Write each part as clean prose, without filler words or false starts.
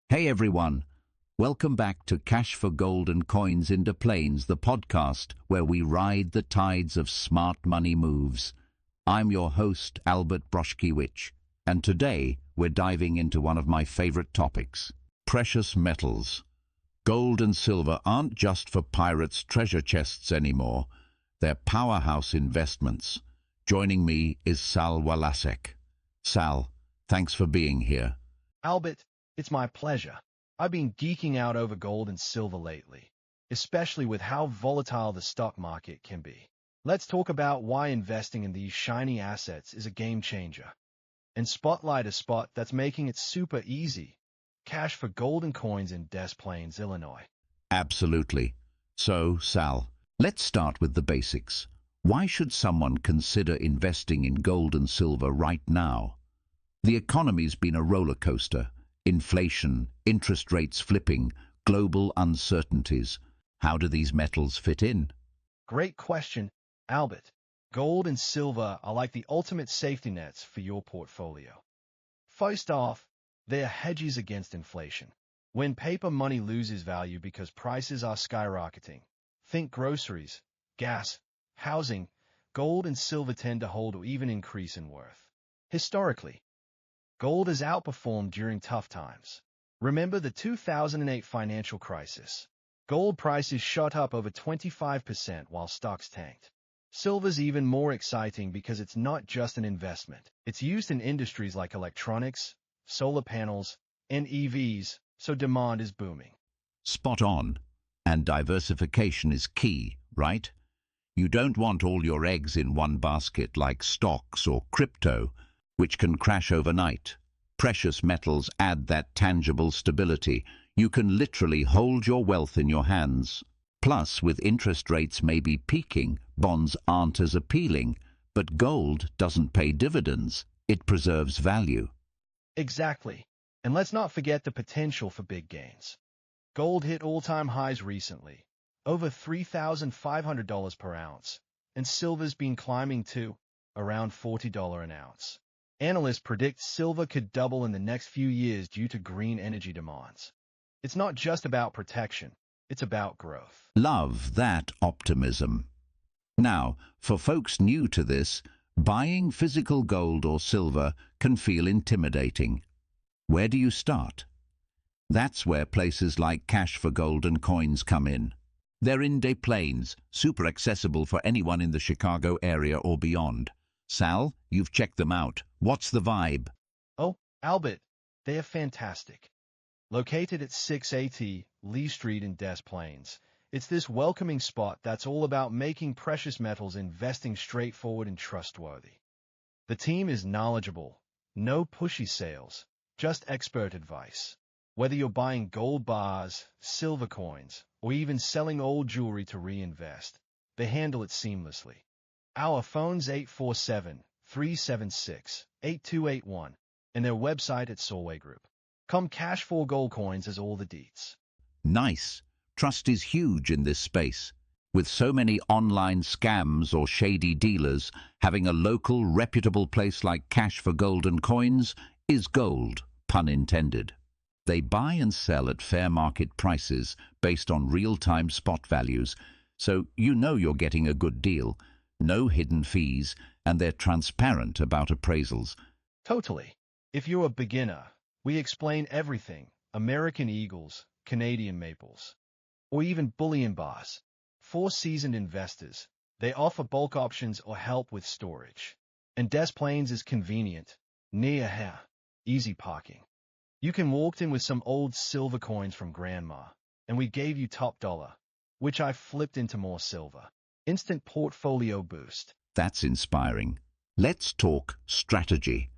Hey everyone, welcome back to Cash for Gold and Coins into Planes, the podcast where we ride the tides of smart money moves. I'm your host, Albert Broszkiewicz, and today we're diving into one of my favorite topics, precious metals. Gold and silver aren't just for pirates' treasure chests anymore, they're powerhouse investments. Joining me is Sal Walasek. Sal, thanks for being here. Albert, it's my pleasure. I've been geeking out over gold and silver lately, especially with how volatile the stock market can be. Let's talk about why investing in these shiny assets is a game changer. And spotlight a spot that's making it super easy. Cash for Gold and Coins in Des Plaines, Illinois. Absolutely. So, Sal, let's start with the basics. Why should someone consider investing in gold and silver right now? The economy's been a roller coaster. Inflation, interest rates flipping, global uncertainties. How do these metals fit in? Great question, Albert. Gold and silver are like the ultimate safety nets for your portfolio. First off, they are hedges against inflation. When paper money loses value because prices are skyrocketing, think groceries, gas, housing, gold and silver tend to hold or even increase in worth. Historically, gold has outperformed during tough times. Remember the 2008 financial crisis. Gold prices shot up over 25% while stocks tanked. Silver's even more exciting because it's not just an investment. It's used in industries like electronics, solar panels, and EVs, so demand is booming. Spot on. And diversification is key, right? You don't want all your eggs in one basket like stocks or crypto, which can crash overnight. Precious metals add that tangible stability. You can literally hold your wealth in your hands. Plus, with interest rates maybe peaking, bonds aren't as appealing. But gold doesn't pay dividends. It preserves value. Exactly. And let's not forget the potential for big gains. Gold hit all-time highs recently, over $3,500 per ounce, and silver's been climbing too, around $40 an ounce. Analysts predict silver could double in the next few years due to green energy demands. It's not just about protection, it's about growth. Love that optimism. Now, for folks new to this, buying physical gold or silver can feel intimidating. Where do you start? That's where places like Cash for Gold and Coins come in. They're in Des Plaines, super accessible for anyone in the Chicago area or beyond. Sal, you've checked them out. What's the vibe? Oh, Albert, they are fantastic. Located at 680 Lee Street in Des Plaines, it's this welcoming spot that's all about making precious metals investing straightforward and trustworthy. The team is knowledgeable, no pushy sales, just expert advice. Whether you're buying gold bars, silver coins, or even selling old jewelry to reinvest, they handle it seamlessly. Our phone's 847-376-8281, and their website at Solway Group. Come Cash for Gold Coins as all the deets. Nice. Trust is huge in this space. With so many online scams or shady dealers, having a local, reputable place like Cash for Gold and Coins is gold, pun intended. They buy and sell at fair market prices based on real-time spot values, so you know you're getting a good deal. No hidden fees, and they're transparent about appraisals. Totally. If you're a beginner, we explain everything: American Eagles, Canadian Maples, or even bullion bars. For seasoned investors, they offer bulk options or help with storage. And Des Plaines is convenient, near here, easy parking. You can walk in with some old silver coins from grandma, and we gave you top dollar, which I flipped into more silver. Instant portfolio boost. That's inspiring. Let's talk strategy.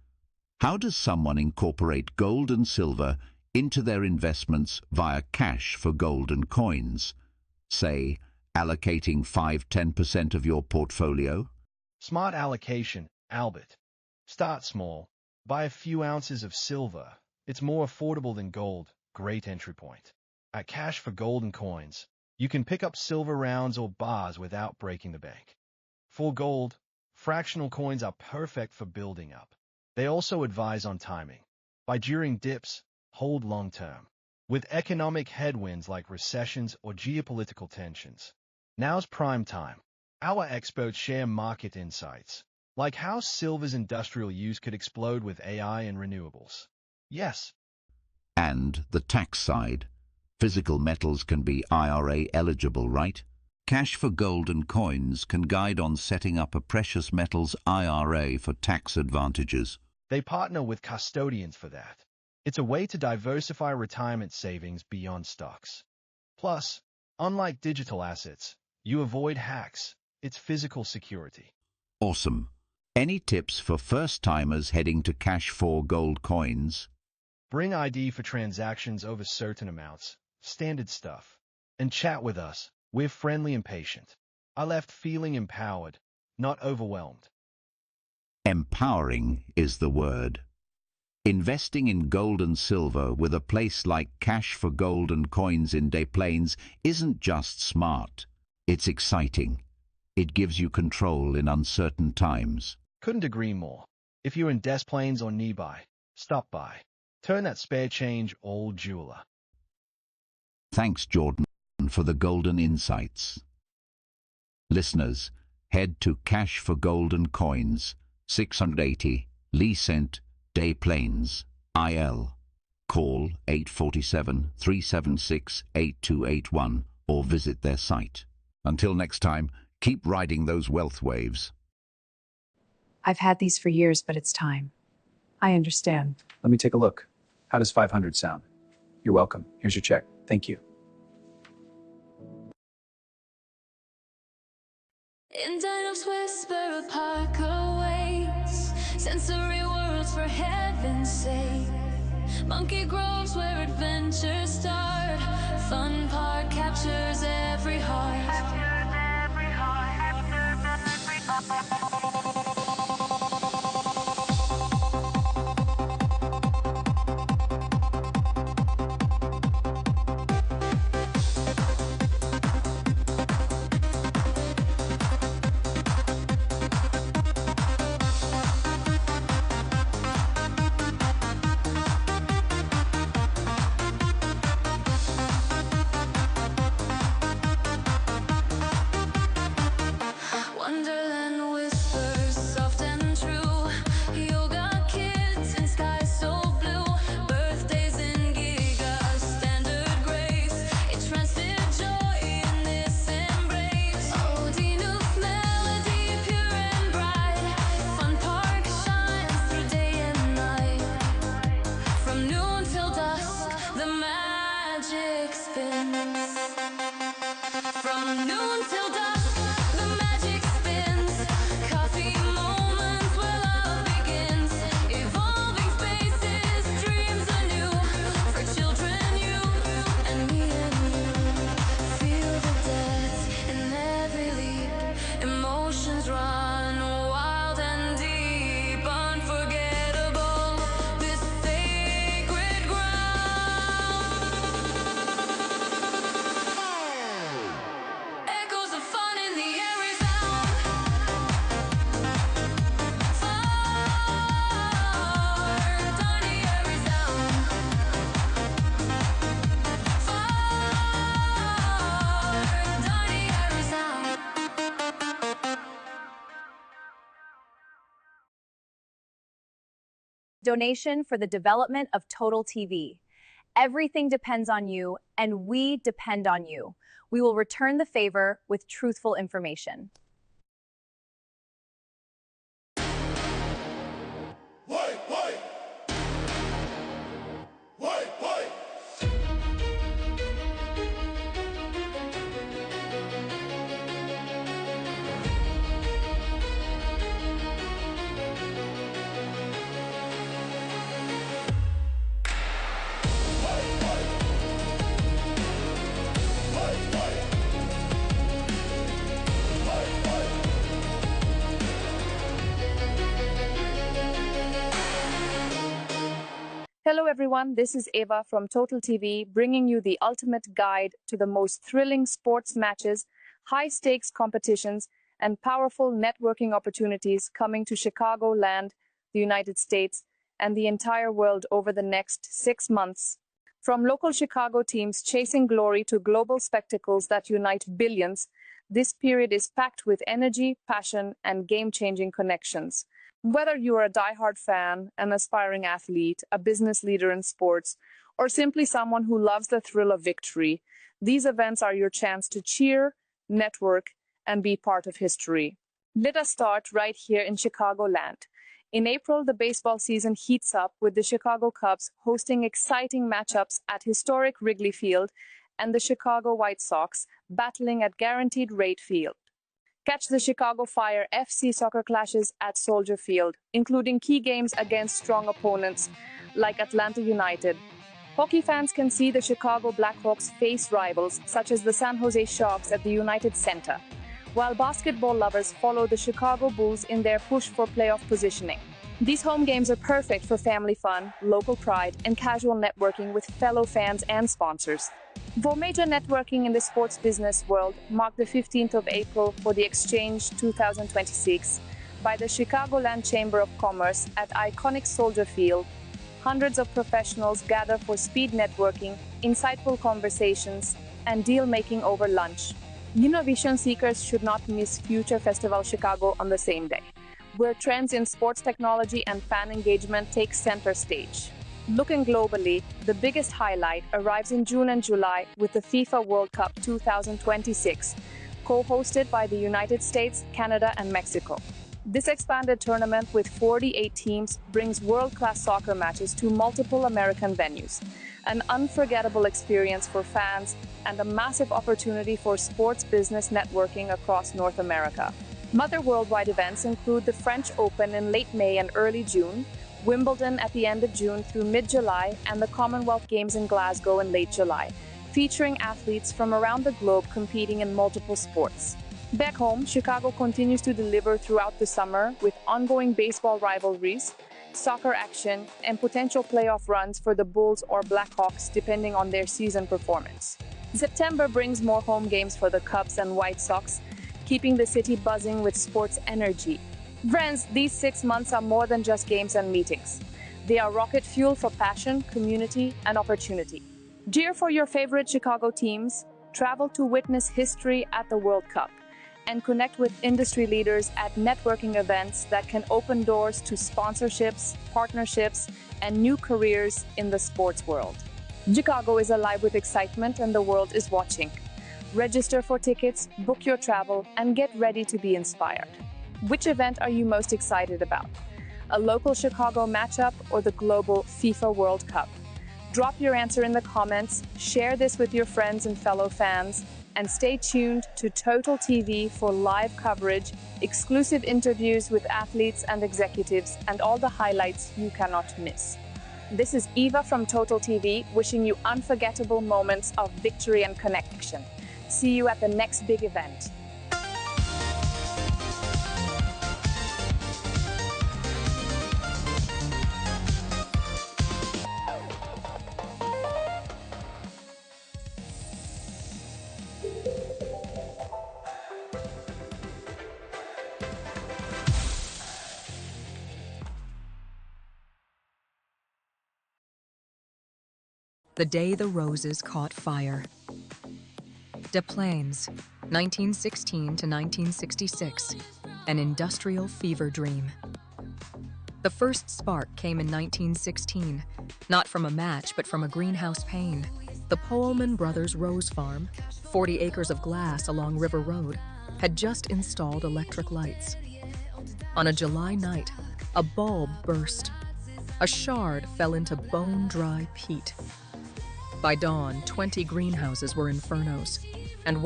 How does someone incorporate gold and silver into their investments via Cash for Gold and Coins? Say, allocating 5–10% of your portfolio? Smart allocation, Albert. Start small. Buy a few ounces of silver. It's more affordable than gold. Great entry point. At Cash for Gold and Coins, you can pick up silver rounds or bars without breaking the bank. For gold, fractional coins are perfect for building up. They also advise on timing. Buy during dips, hold long term. With economic headwinds like recessions or geopolitical tensions, now's prime time. Our experts share market insights, like how silver's industrial use could explode with AI and renewables. Yes, And the tax side. Physical metals can be IRA eligible, right? Cash for Gold and Coins can guide on setting up a precious metals IRA for tax advantages. they partner with custodians for that. It's a way to diversify retirement savings beyond stocks. Plus, unlike digital assets, you avoid hacks. It's physical security. Awesome. Any tips for first-timers heading to Cash for Gold Coins? Bring ID for transactions over certain amounts, standard stuff. And chat with us. We're friendly and patient. I left feeling empowered, not overwhelmed. Empowering is the word. Investing in gold and silver with a place like Cash for Gold and Coins in Des Plaines isn't just smart. It's exciting. It gives you control in uncertain times. Couldn't agree more. If you're in Des Plaines or nearby, stop by. Turn that spare change old jeweler. Thanks, Jordan, for the golden insights. Listeners, head to Cash for Gold and Coins, 680 Lee Cent, Des Plaines, IL. Call 847-376-8281 or visit their site. Until next time, keep riding those wealth waves. I've had these for years, but it's time. I understand. Let me take a look. How does 500 sound? You're welcome. Here's your check. Thank you. In Dinos whisper, a park awaits. Sensory worlds for heaven's sake. Monkey groves where adventures start. Fun park captures every heart. Wonderland whispers, soft and true. Yoga kids in skies so blue. Birthdays in gigas, standard grace. A transit joy in this embrace. Oh, Dinouf melody, pure and bright. Fun park shines through day and night. From noon till dusk, the magic spins. From noon till dusk, the magic spins. Coffee moments where love begins. Evolving spaces, dreams anew. For children, you and me and you. Feel the depth in every leap. Emotions run wild and deep. Unforgettable, this sacred ground. Echoes of fun in the air resound. Far, tiny air resound. Far, tiny air resound. Donation for the development of Total TV. Everything depends on you, and we depend on you. We will return the favor with truthful information. Hello everyone, this is Eva from Total TV, bringing you the ultimate guide to the most thrilling sports matches, high-stakes competitions, and powerful networking opportunities coming to Chicagoland, the United States, and the entire world over the next 6 months. From local Chicago teams chasing glory to global spectacles that unite billions, this period is packed with energy, passion, and game-changing connections. Whether you are a diehard fan, an aspiring athlete, a business leader in sports, or simply someone who loves the thrill of victory, these events are your chance to cheer, network, and be part of history. Let us start right here in Chicagoland. In April, the baseball season heats up with the Chicago Cubs hosting exciting matchups at historic Wrigley Field and the Chicago White Sox battling at Guaranteed Rate Field. Catch the Chicago Fire FC soccer clashes at Soldier Field, including key games against strong opponents like Atlanta United. Hockey fans can see the Chicago Blackhawks face rivals such as the San Jose Sharks at the United Center, while basketball lovers follow the Chicago Bulls in their push for playoff positioning. These home games are perfect for family fun, local pride, and casual networking with fellow fans and sponsors. For major networking in the sports business world, mark the 15th of April for the Exchange 2026 by the Chicagoland Chamber of Commerce at iconic Soldier Field. Hundreds of professionals gather for speed networking, insightful conversations, and deal-making over lunch. Innovation seekers should not miss Future Festival Chicago on the same day, where trends in sports technology and fan engagement take center stage. Looking globally, the biggest highlight arrives in June and July with the FIFA World Cup 2026, co-hosted by the United States, Canada, and Mexico. This expanded tournament with 48 teams brings world-class soccer matches to multiple American venues, an unforgettable experience for fans and a massive opportunity for sports business networking across North America. Other worldwide events include the French Open in late May and early June, Wimbledon at the end of June through mid-July, and the Commonwealth Games in Glasgow in late July, featuring athletes from around the globe competing in multiple sports. Back home, Chicago continues to deliver throughout the summer with ongoing baseball rivalries, soccer action, and potential playoff runs for the Bulls or Blackhawks depending on their season performance. September brings more home games for the Cubs and White Sox, keeping the city buzzing with sports energy. Friends, these 6 months are more than just games and meetings. They are rocket fuel for passion, community, and opportunity. Cheer for your favorite Chicago teams, travel to witness history at the World Cup, and connect with industry leaders at networking events that can open doors to sponsorships, partnerships, and new careers in the sports world. Chicago is alive with excitement and the world is watching. Register for tickets, book your travel, and get ready to be inspired. Which event are you most excited about? A local Chicago matchup or the global FIFA World Cup? Drop your answer in the comments, share this with your friends and fellow fans, and stay tuned to Total TV for live coverage, exclusive interviews with athletes and executives, and all the highlights you cannot miss. This is Eva from Total TV, wishing you unforgettable moments of victory and connection. See you at the next big event. The day the roses caught fire. Des Plaines, 1916 to 1966, an industrial fever dream. The first spark came in 1916, not from a match but from a greenhouse pane. The Poelman Brothers Rose Farm, 40 acres of glass along River Road, had just installed electric lights. On a July night, a bulb burst. A shard fell into bone-dry peat. By dawn, 20 greenhouses were infernos, and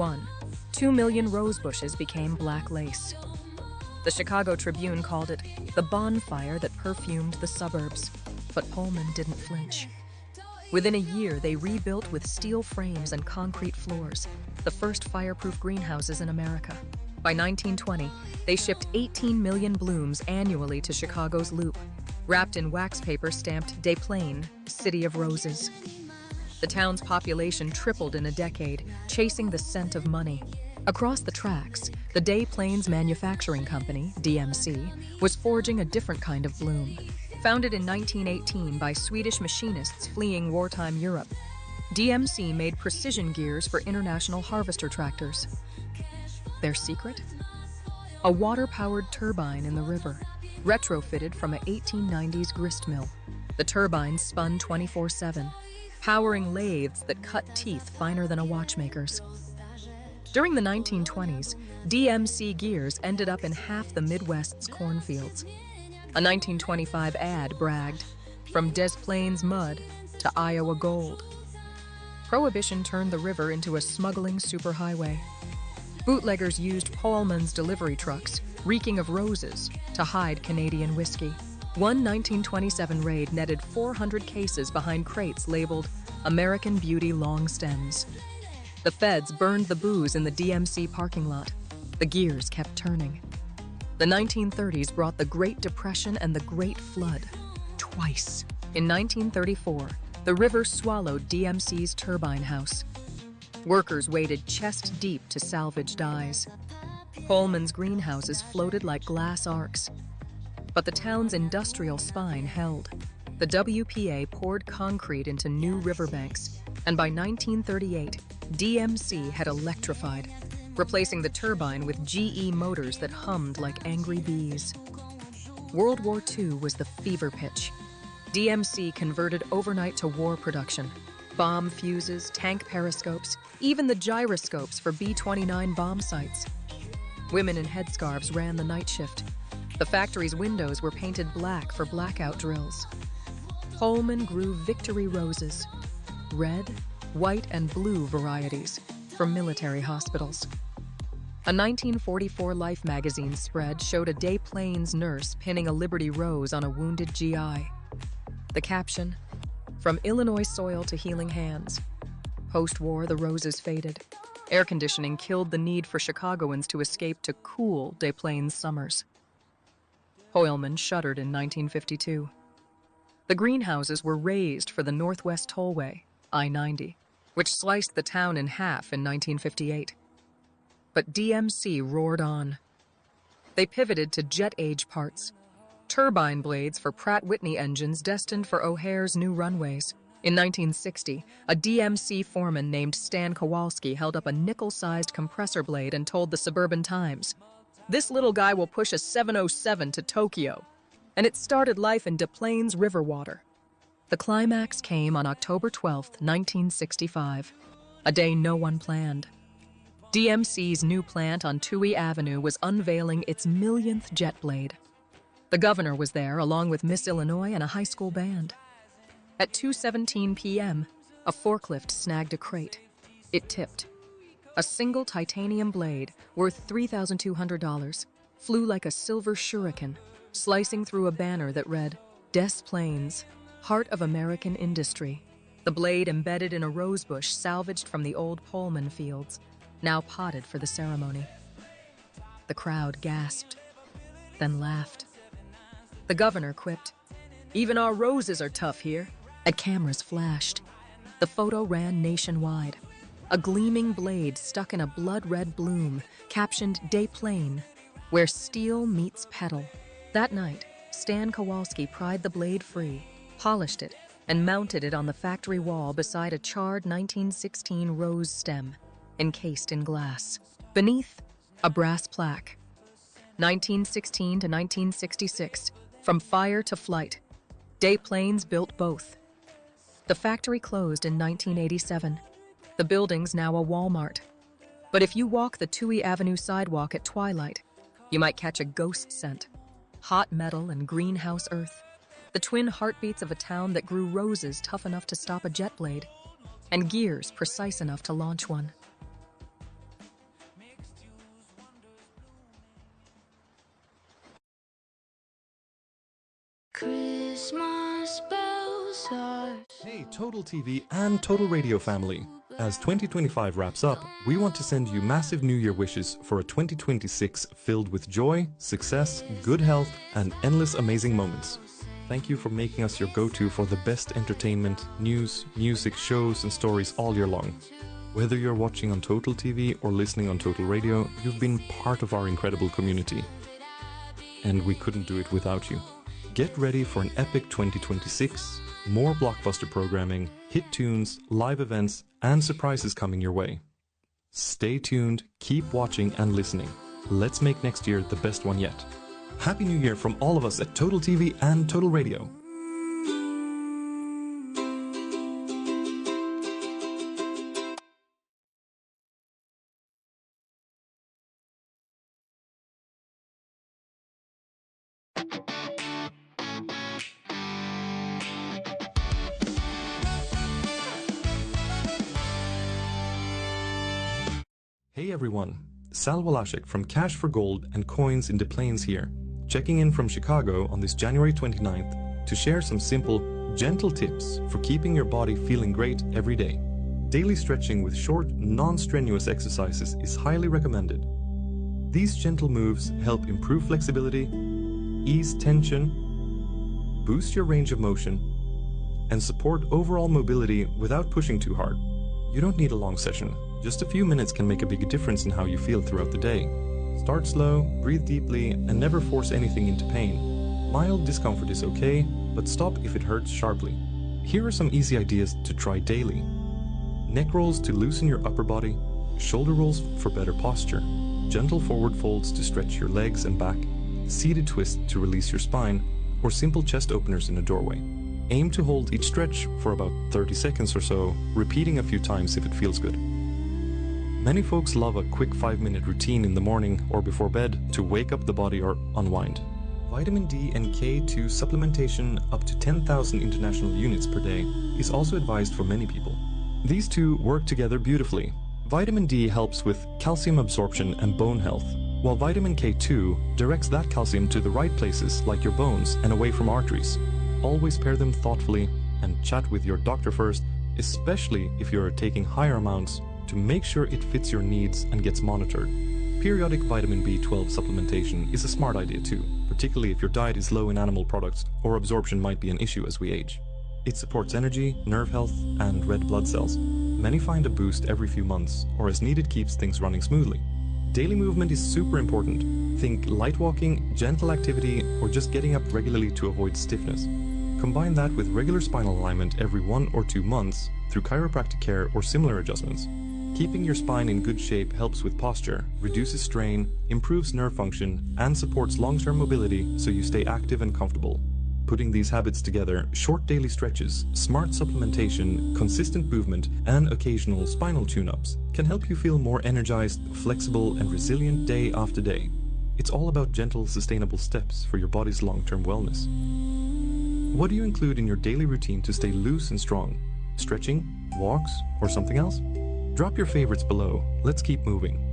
2 million rose bushes became black lace. The Chicago Tribune called it the bonfire that perfumed the suburbs, but Poelman didn't flinch. Within a year, they rebuilt with steel frames and concrete floors, the first fireproof greenhouses in America. By 1920, they shipped 18 million blooms annually to Chicago's Loop, wrapped in wax paper stamped Des Plaines, City of Roses. The town's population tripled in a decade, chasing the scent of money. Across the tracks, the Des Plaines Manufacturing Company, DMC, was forging a different kind of bloom. Founded in 1918 by Swedish machinists fleeing wartime Europe, DMC made precision gears for international harvester tractors. Their secret? A water-powered turbine in the river, retrofitted from a 1890s grist mill. The turbine spun 24/7, powering lathes that cut teeth finer than a watchmaker's. During the 1920s, DMC gears ended up in half the Midwest's cornfields. A 1925 ad bragged, "From Des Plaines mud to Iowa gold." Prohibition turned the river into a smuggling superhighway. Bootleggers used Pullman's delivery trucks, reeking of roses, to hide Canadian whiskey. One 1927 raid netted 400 cases behind crates labeled American Beauty Long Stems. The feds burned the booze in the DMC parking lot. The gears kept turning. The 1930s brought the Great Depression and the Great Flood, twice. In 1934, the river swallowed DMC's turbine house. Workers waded chest-deep to salvage dyes. Pullman's greenhouses floated like glass arcs. But the town's industrial spine held. The WPA poured concrete into new riverbanks, and by 1938, DMC had electrified, replacing the turbine with GE motors that hummed like angry bees. World War II was the fever pitch. DMC converted overnight to war production. Bomb fuses, tank periscopes, even the gyroscopes for B-29 bomb sites. Women in headscarves ran the night shift. The factory's windows were painted black for blackout drills. Pullman grew victory roses, red, white, and blue varieties, for military hospitals. A 1944 Life magazine spread showed a Des Plaines nurse pinning a Liberty Rose on a wounded GI. The caption, "From Illinois soil to healing hands." Post-war, the roses faded. Air conditioning killed the need for Chicagoans to escape to cool Des Plaines summers. Pullman shuttered in 1952. The greenhouses were razed for the Northwest Tollway, I-90, which sliced the town in half in 1958. But DMC roared on. They pivoted to jet-age parts, turbine blades for Pratt Whitney engines destined for O'Hare's new runways. In 1960, a DMC foreman named Stan Kowalski held up a nickel-sized compressor blade and told the Suburban Times, "This little guy will push a 707 to Tokyo." And it started life in Des Plaines river water. The climax came on October 12, 1965, a day no one planned. DMC's new plant on Touhy Avenue was unveiling its millionth jet blade. The governor was there, along with Miss Illinois and a high school band. At 2:17 p.m., a forklift snagged a crate. It tipped. A single titanium blade, worth $3,200, flew like a silver shuriken, slicing through a banner that read, "Des Plaines, Heart of American Industry." The blade embedded in a rosebush salvaged from the old Pullman fields, now potted for the ceremony. The crowd gasped, then laughed. The governor quipped, "Even our roses are tough here." And cameras flashed. The photo ran nationwide. A gleaming blade stuck in a blood-red bloom, captioned Des Plaines, where steel meets petal. That night, Stan Kowalski pried the blade free, polished it, and mounted it on the factory wall beside a charred 1916 rose stem, encased in glass. Beneath, a brass plaque. 1916 to 1966, from fire to flight. Des Plaines built both. The factory closed in 1987. The building's now a Walmart. But if you walk the Touhy Avenue sidewalk at twilight, you might catch a ghost scent. Hot metal and greenhouse earth. The twin heartbeats of a town that grew roses tough enough to stop a jet blade, and gears precise enough to launch one. Christmas bells are... Hey, Total TV and Total Radio family. As 2025 wraps up, we want to send you massive New Year wishes for a 2026 filled with joy, success, good health, and endless amazing moments. Thank you for making us your go-to for the best entertainment, news, music, shows, and stories all year long. Whether you're watching on Total TV or listening on Total Radio, you've been part of our incredible community. And we couldn't do it without you. Get ready for an epic 2026. More blockbuster programming, hit tunes, live events, and surprises coming your way. Stay tuned, keep watching and listening. Let's make next year the best one yet. Happy New Year from all of us at Total TV and Total Radio. Hey everyone, Sal Walaszek from Cash for Gold and Coins in Plains here, checking in from Chicago on this January 29th to share some simple, gentle tips for keeping your body feeling great every day. Daily stretching with short, non-strenuous exercises is highly recommended. These gentle moves help improve flexibility, ease tension, boost your range of motion, and support overall mobility without pushing too hard. You don't need a long session. Just a few minutes can make a big difference in how you feel throughout the day. Start slow, breathe deeply, and never force anything into pain. Mild discomfort is okay, but stop if it hurts sharply. Here are some easy ideas to try daily. Neck rolls to loosen your upper body, shoulder rolls for better posture, gentle forward folds to stretch your legs and back, seated twist to release your spine, or simple chest openers in a doorway. Aim to hold each stretch for about 30 seconds or so, repeating a few times if it feels good. Many folks love a quick 5-minute routine in the morning or before bed to wake up the body or unwind. Vitamin D and K2 supplementation up to 10,000 international units per day is also advised for many people. These two work together beautifully. Vitamin D helps with calcium absorption and bone health, while vitamin K2 directs that calcium to the right places like your bones and away from arteries. Always pair them thoughtfully and chat with your doctor first, especially if you're taking higher amounts, to make sure it fits your needs and gets monitored. Periodic vitamin B12 supplementation is a smart idea too, particularly if your diet is low in animal products or absorption might be an issue as we age. It supports energy, nerve health, and red blood cells. Many find a boost every few months, or as needed keeps things running smoothly. Daily movement is super important. Think light walking, gentle activity, or just getting up regularly to avoid stiffness. Combine that with regular spinal alignment every 1 or 2 months through chiropractic care or similar adjustments. Keeping your spine in good shape helps with posture, reduces strain, improves nerve function, and supports long-term mobility so you stay active and comfortable. Putting these habits together, short daily stretches, smart supplementation, consistent movement, and occasional spinal tune-ups can help you feel more energized, flexible, and resilient day after day. It's all about gentle, sustainable steps for your body's long-term wellness. What do you include in your daily routine to stay loose and strong? Stretching, walks, or something else? Drop your favorites below. Let's keep moving.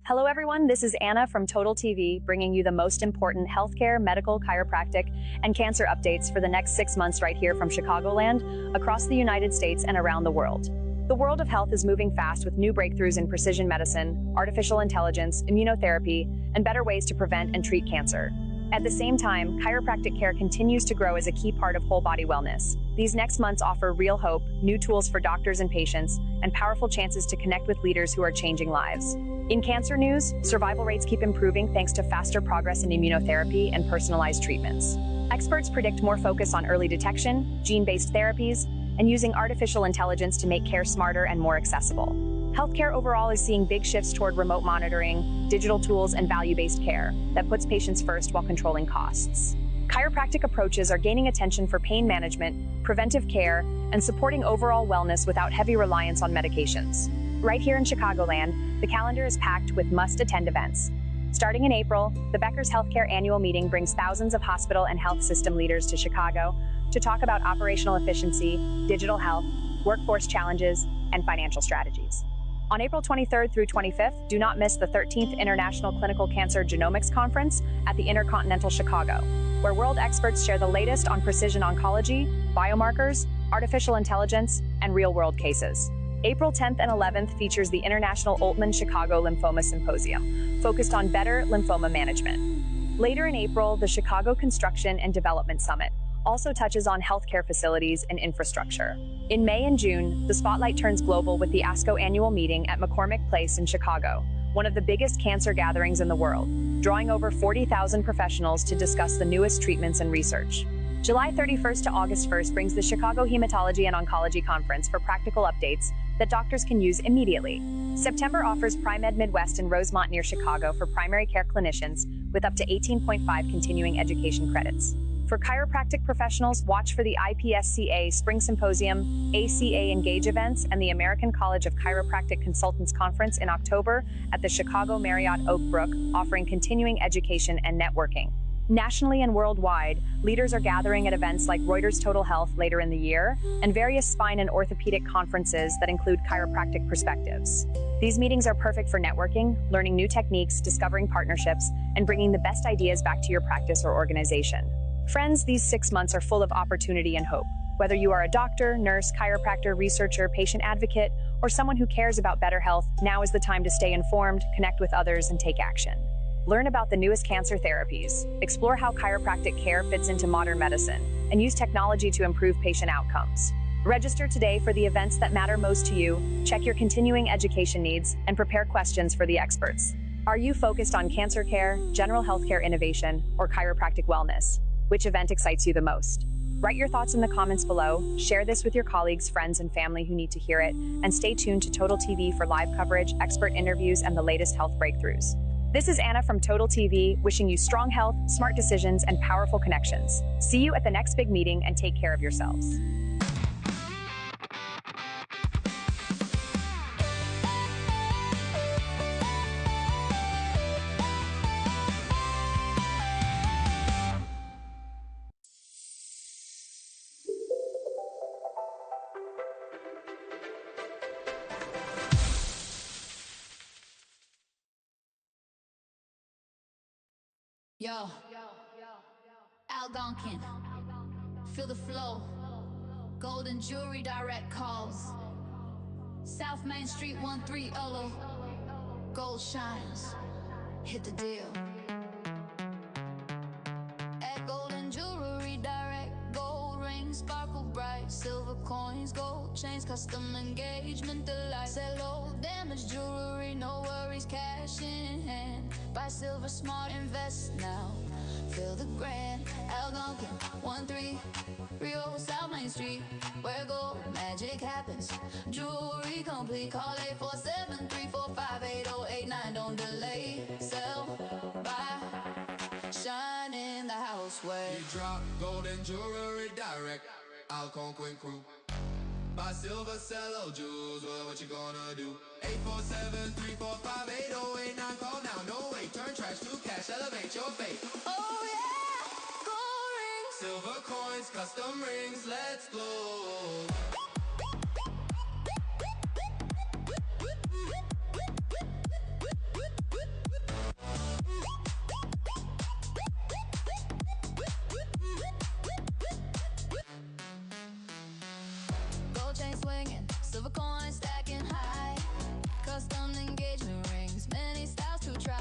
Hello everyone, this is Anna from Total TV, bringing you the most important healthcare, medical, chiropractic, and cancer updates for the next 6 months right here from Chicagoland, across the United States and around the world. The world of health is moving fast with new breakthroughs in precision medicine, artificial intelligence, immunotherapy, and better ways to prevent and treat cancer. At the same time, chiropractic care continues to grow as a key part of whole body wellness. These next months offer real hope, new tools for doctors and patients, and powerful chances to connect with leaders who are changing lives. In cancer news, survival rates keep improving thanks to faster progress in immunotherapy and personalized treatments. Experts predict more focus on early detection, gene-based therapies, and using artificial intelligence to make care smarter and more accessible. Healthcare overall is seeing big shifts toward remote monitoring, digital tools, and value-based care that puts patients first while controlling costs. Chiropractic approaches are gaining attention for pain management, preventive care, and supporting overall wellness without heavy reliance on medications. Right here in Chicagoland, the calendar is packed with must-attend events. Starting in April, the Becker's Healthcare Annual Meeting brings thousands of hospital and health system leaders to Chicago to talk about operational efficiency, digital health, workforce challenges, and financial strategies. On April 23rd through 25th, do not miss the 13th International Clinical Cancer Genomics Conference at the Intercontinental Chicago, where world experts share the latest on precision oncology, biomarkers, artificial intelligence, and real-world cases. April 10th and 11th features the International Oltmann Chicago Lymphoma Symposium, focused on better lymphoma management. Later in April, the Chicago Construction and Development Summit also touches on healthcare facilities and infrastructure. In May and June, the spotlight turns global with the ASCO annual meeting at McCormick Place in Chicago, one of the biggest cancer gatherings in the world, drawing over 40,000 professionals to discuss the newest treatments and research. July 31st to August 1st brings the Chicago Hematology and Oncology Conference for practical updates that doctors can use immediately. September offers Pri-Med Midwest in Rosemont near Chicago for primary care clinicians with up to 18.5 continuing education credits. For chiropractic professionals, watch for the IPSCA Spring Symposium, ACA Engage events, and the American College of Chiropractic Consultants Conference in October at the Chicago Marriott Oak Brook, offering continuing education and networking. Nationally and worldwide, leaders are gathering at events like Reuters Total Health later in the year, and various spine and orthopedic conferences that include chiropractic perspectives. These meetings are perfect for networking, learning new techniques, discovering partnerships, and bringing the best ideas back to your practice or organization. Friends, these 6 months are full of opportunity and hope. Whether you are a doctor, nurse, chiropractor, researcher, patient advocate, or someone who cares about better health, now is the time to stay informed, connect with others, and take action. Learn about the newest cancer therapies, explore how chiropractic care fits into modern medicine, and use technology to improve patient outcomes. Register today for the events that matter most to you, check your continuing education needs, and prepare questions for the experts. Are you focused on cancer care, general healthcare innovation, or chiropractic wellness? Which event excites you the most? Write your thoughts in the comments below, share this with your colleagues, friends, and family who need to hear it, and stay tuned to Total TV for live coverage, expert interviews, and the latest health breakthroughs. This is Anna from Total TV, wishing you strong health, smart decisions, and powerful connections. See you at the next big meeting, and take care of yourselves. Yo, Algonquin, feel the flow, golden jewelry direct calls, South Main Street 13 Olo, gold shines, hit the deal. At golden jewelry direct, gold rings sparkle bright, silver coins, gold chains, custom engagement delight. Sell old damaged jewelry, no worries, cash in hand. Buy silver smart, invest now. Feel the grand. Algonquin 13 Rio, South Main Street, where gold magic happens. Jewelry complete. Call 847-345-8089. Don't delay. Sell, buy, shine in the house where you drop golden jewelry direct. Algonquin crew. Buy silver, sell old jewels. Well, what you gonna do? 847-345-8089. Call now, no wait. Turn trash to cash, elevate your fate. oh yeah, gold rings, Silver coins, custom rings, let's go. gold chain swinging, silver coins stacking high, custom engagement rings, many styles to try.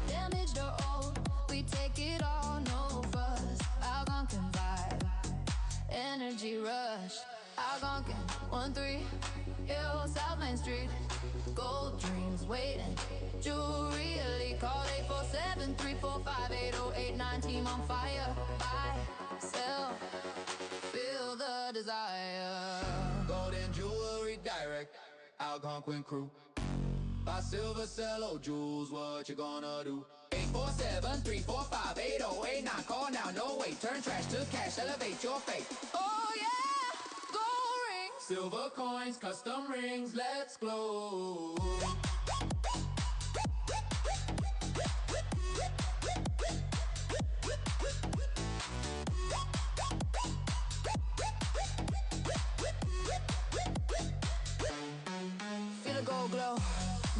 Damaged or old, we take it all, no fuss. Algonquin vibe, energy rush. Algonquin 13 Hill, South Main Street, gold dreams waiting. Jewelry elite, call 847-345-8089. Team on fire, buy, sell, feel the desire. Golden jewelry direct. Algonquin crew. Buy silver, sell old jewels. What you gonna do? 847-345-8089. Call now, no wait. Turn trash to cash, elevate your fate. Oh yeah, gold rings, Silver coins, custom rings, let's glow. feel the gold glow.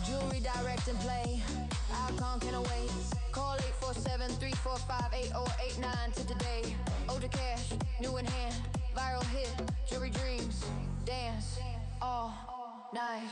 Jewelry direct and play. Algonquin awaits. Call 847-345-8089 to today. Older cash, new in hand. Viral hit. Jewelry dreams, dance, all night.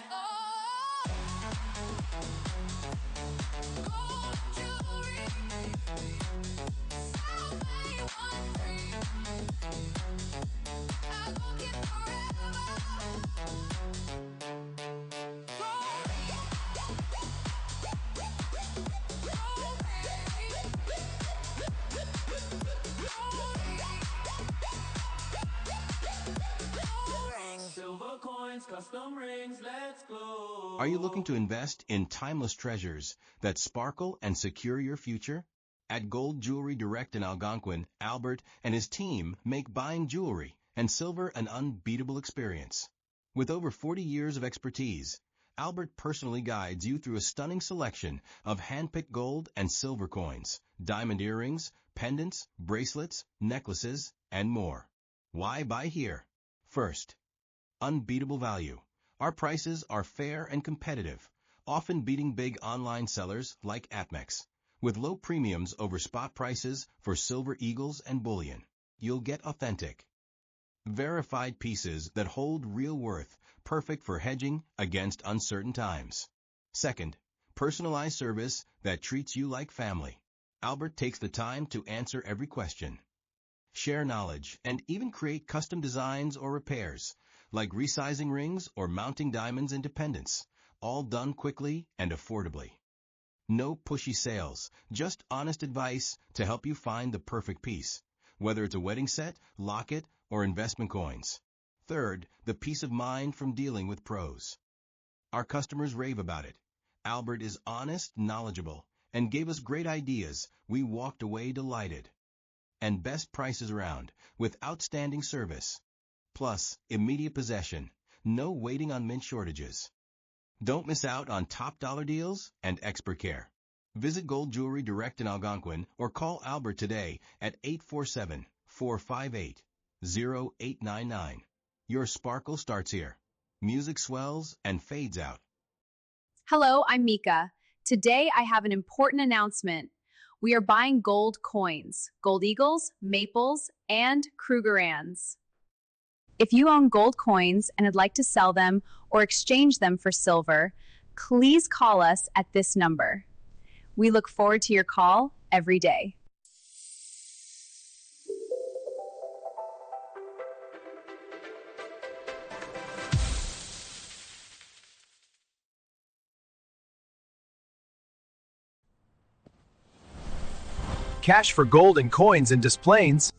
Silver coins, custom rings, let's go. Are you looking to invest in timeless treasures that sparkle and secure your future? At Gold Jewelry Direct in Algonquin, Albert and his team make buying jewelry and silver an unbeatable experience. With over 40 years of expertise, Albert personally guides you through a stunning selection of hand-picked gold and silver coins, diamond earrings, pendants, bracelets, necklaces, and more. Why buy here? First, unbeatable value. Our prices are fair and competitive, often beating big online sellers like Atmex. With low premiums over spot prices for silver eagles and bullion, you'll get authentic, verified pieces that hold real worth, perfect for hedging against uncertain times. Second, personalized service that treats you like family. Albert takes the time to answer every question, share knowledge, and even create custom designs or repairs, like resizing rings or mounting diamonds and pendants, all done quickly and affordably. No pushy sales, just honest advice to help you find the perfect piece, whether it's a wedding set, locket, or investment coins. Third, the peace of mind from dealing with pros. Our customers rave about it. Albert is honest, knowledgeable, and gave us great ideas. We walked away delighted. And best prices around, with outstanding service. Plus, immediate possession, no waiting on mint shortages. Don't miss out on top dollar deals and expert care. Visit Gold Jewelry Direct in Algonquin or call Albert today at 847-458-0899. Your sparkle starts here. Music swells and fades out. Hello, I'm Mika. Today I have an important announcement. We are buying gold coins, gold eagles, maples, and Krugerrands. If you own gold coins and would like to sell them or exchange them for silver, please call us at this number. We look forward to your call every day. Cash for gold and coins in Des Plaines.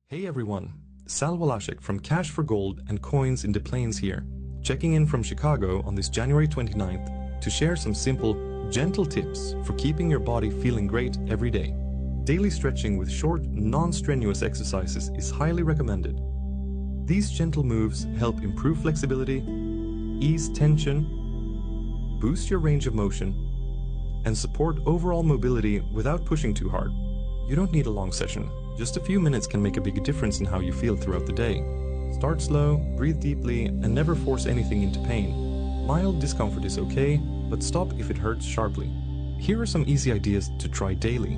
Hey everyone, Sal Walaszek from Cash for Gold and Coins in Des Plaines here, checking in from Chicago on this January 29th to share some simple, gentle tips for keeping your body feeling great every day. Daily stretching with short, non-strenuous exercises is highly recommended. These gentle moves help improve flexibility, ease tension, boost your range of motion, and support overall mobility without pushing too hard. You don't need a long session. Just a few minutes can make a big difference in how you feel throughout the day. Start slow, breathe deeply, and never force anything into pain. Mild discomfort is okay, but stop if it hurts sharply. Here are some easy ideas to try daily.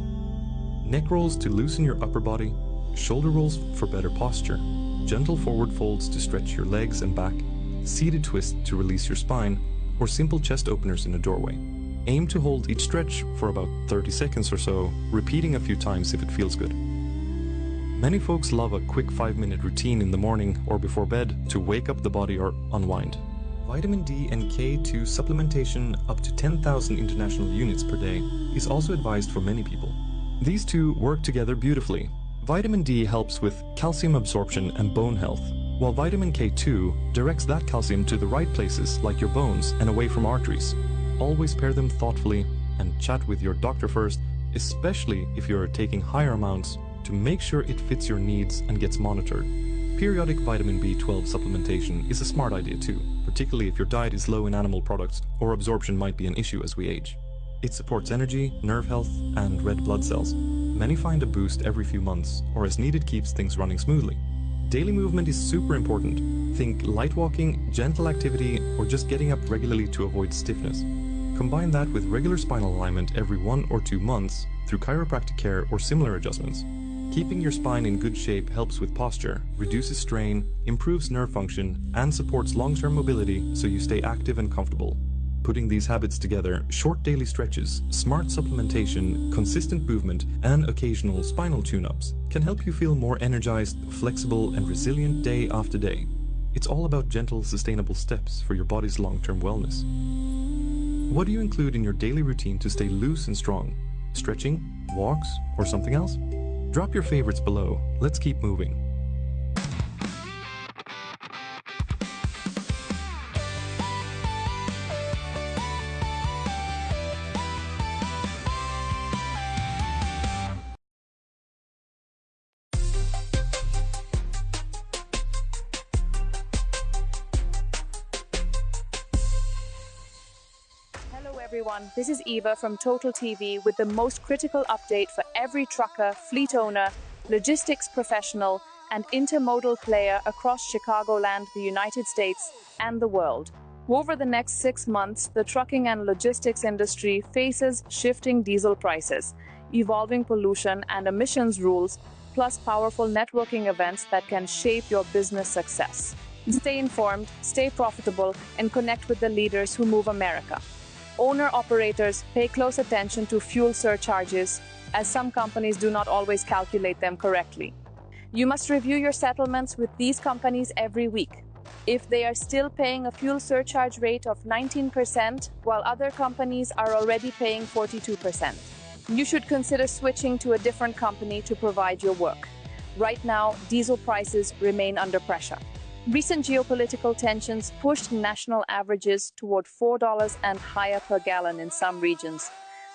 Neck rolls to loosen your upper body, shoulder rolls for better posture, gentle forward folds to stretch your legs and back, seated twist to release your spine, or simple chest openers in a doorway. Aim to hold each stretch for about 30 seconds or so, repeating a few times if it feels good. Many folks love a quick 5-minute routine in the morning or before bed to wake up the body or unwind. Vitamin D and K2 supplementation up to 10,000 international units per day is also advised for many people. These two work together beautifully. Vitamin D helps with calcium absorption and bone health, while vitamin K2 directs that calcium to the right places like your bones and away from arteries. Always pair them thoughtfully and chat with your doctor first, especially if you are taking higher amounts, to make sure it fits your needs and gets monitored. Periodic vitamin B12 supplementation is a smart idea too, particularly if your diet is low in animal products or absorption might be an issue as we age. It supports energy, nerve health, and red blood cells. many find a boost every few months, or as needed keeps things running smoothly. Daily movement is super important. Think light walking, gentle activity, or just getting up regularly to avoid stiffness. Combine that with regular spinal alignment every 1 or 2 months through chiropractic care or similar adjustments. Keeping your spine in good shape helps with posture, reduces strain, improves nerve function, and supports long-term mobility so you stay active and comfortable. Putting these habits together, short daily stretches, smart supplementation, consistent movement, and occasional spinal tune-ups can help you feel more energized, flexible, and resilient day after day. It's all about gentle, sustainable steps for your body's long-term wellness. What do you include in your daily routine to stay loose and strong? Stretching, walks, or something else? Drop your favorites below. Let's keep moving. Hello everyone, this is Eva from Total TV with the most critical update for every trucker, fleet owner, logistics professional, and intermodal player across Chicagoland, the United States, and the world. Over the next 6 months, the trucking and logistics industry faces shifting diesel prices, evolving pollution and emissions rules, plus powerful networking events that can shape your business success. Stay informed, stay profitable, and connect with the leaders who move America. Owner-operators pay close attention to fuel surcharges, as some companies do not always calculate them correctly. You must review your settlements with these companies every week. If they are still paying a fuel surcharge rate of 19%, while other companies are already paying 42%, you should consider switching to a different company to provide your work. Right now, diesel prices remain under pressure. Recent geopolitical tensions pushed national averages toward $4 and higher per gallon in some regions,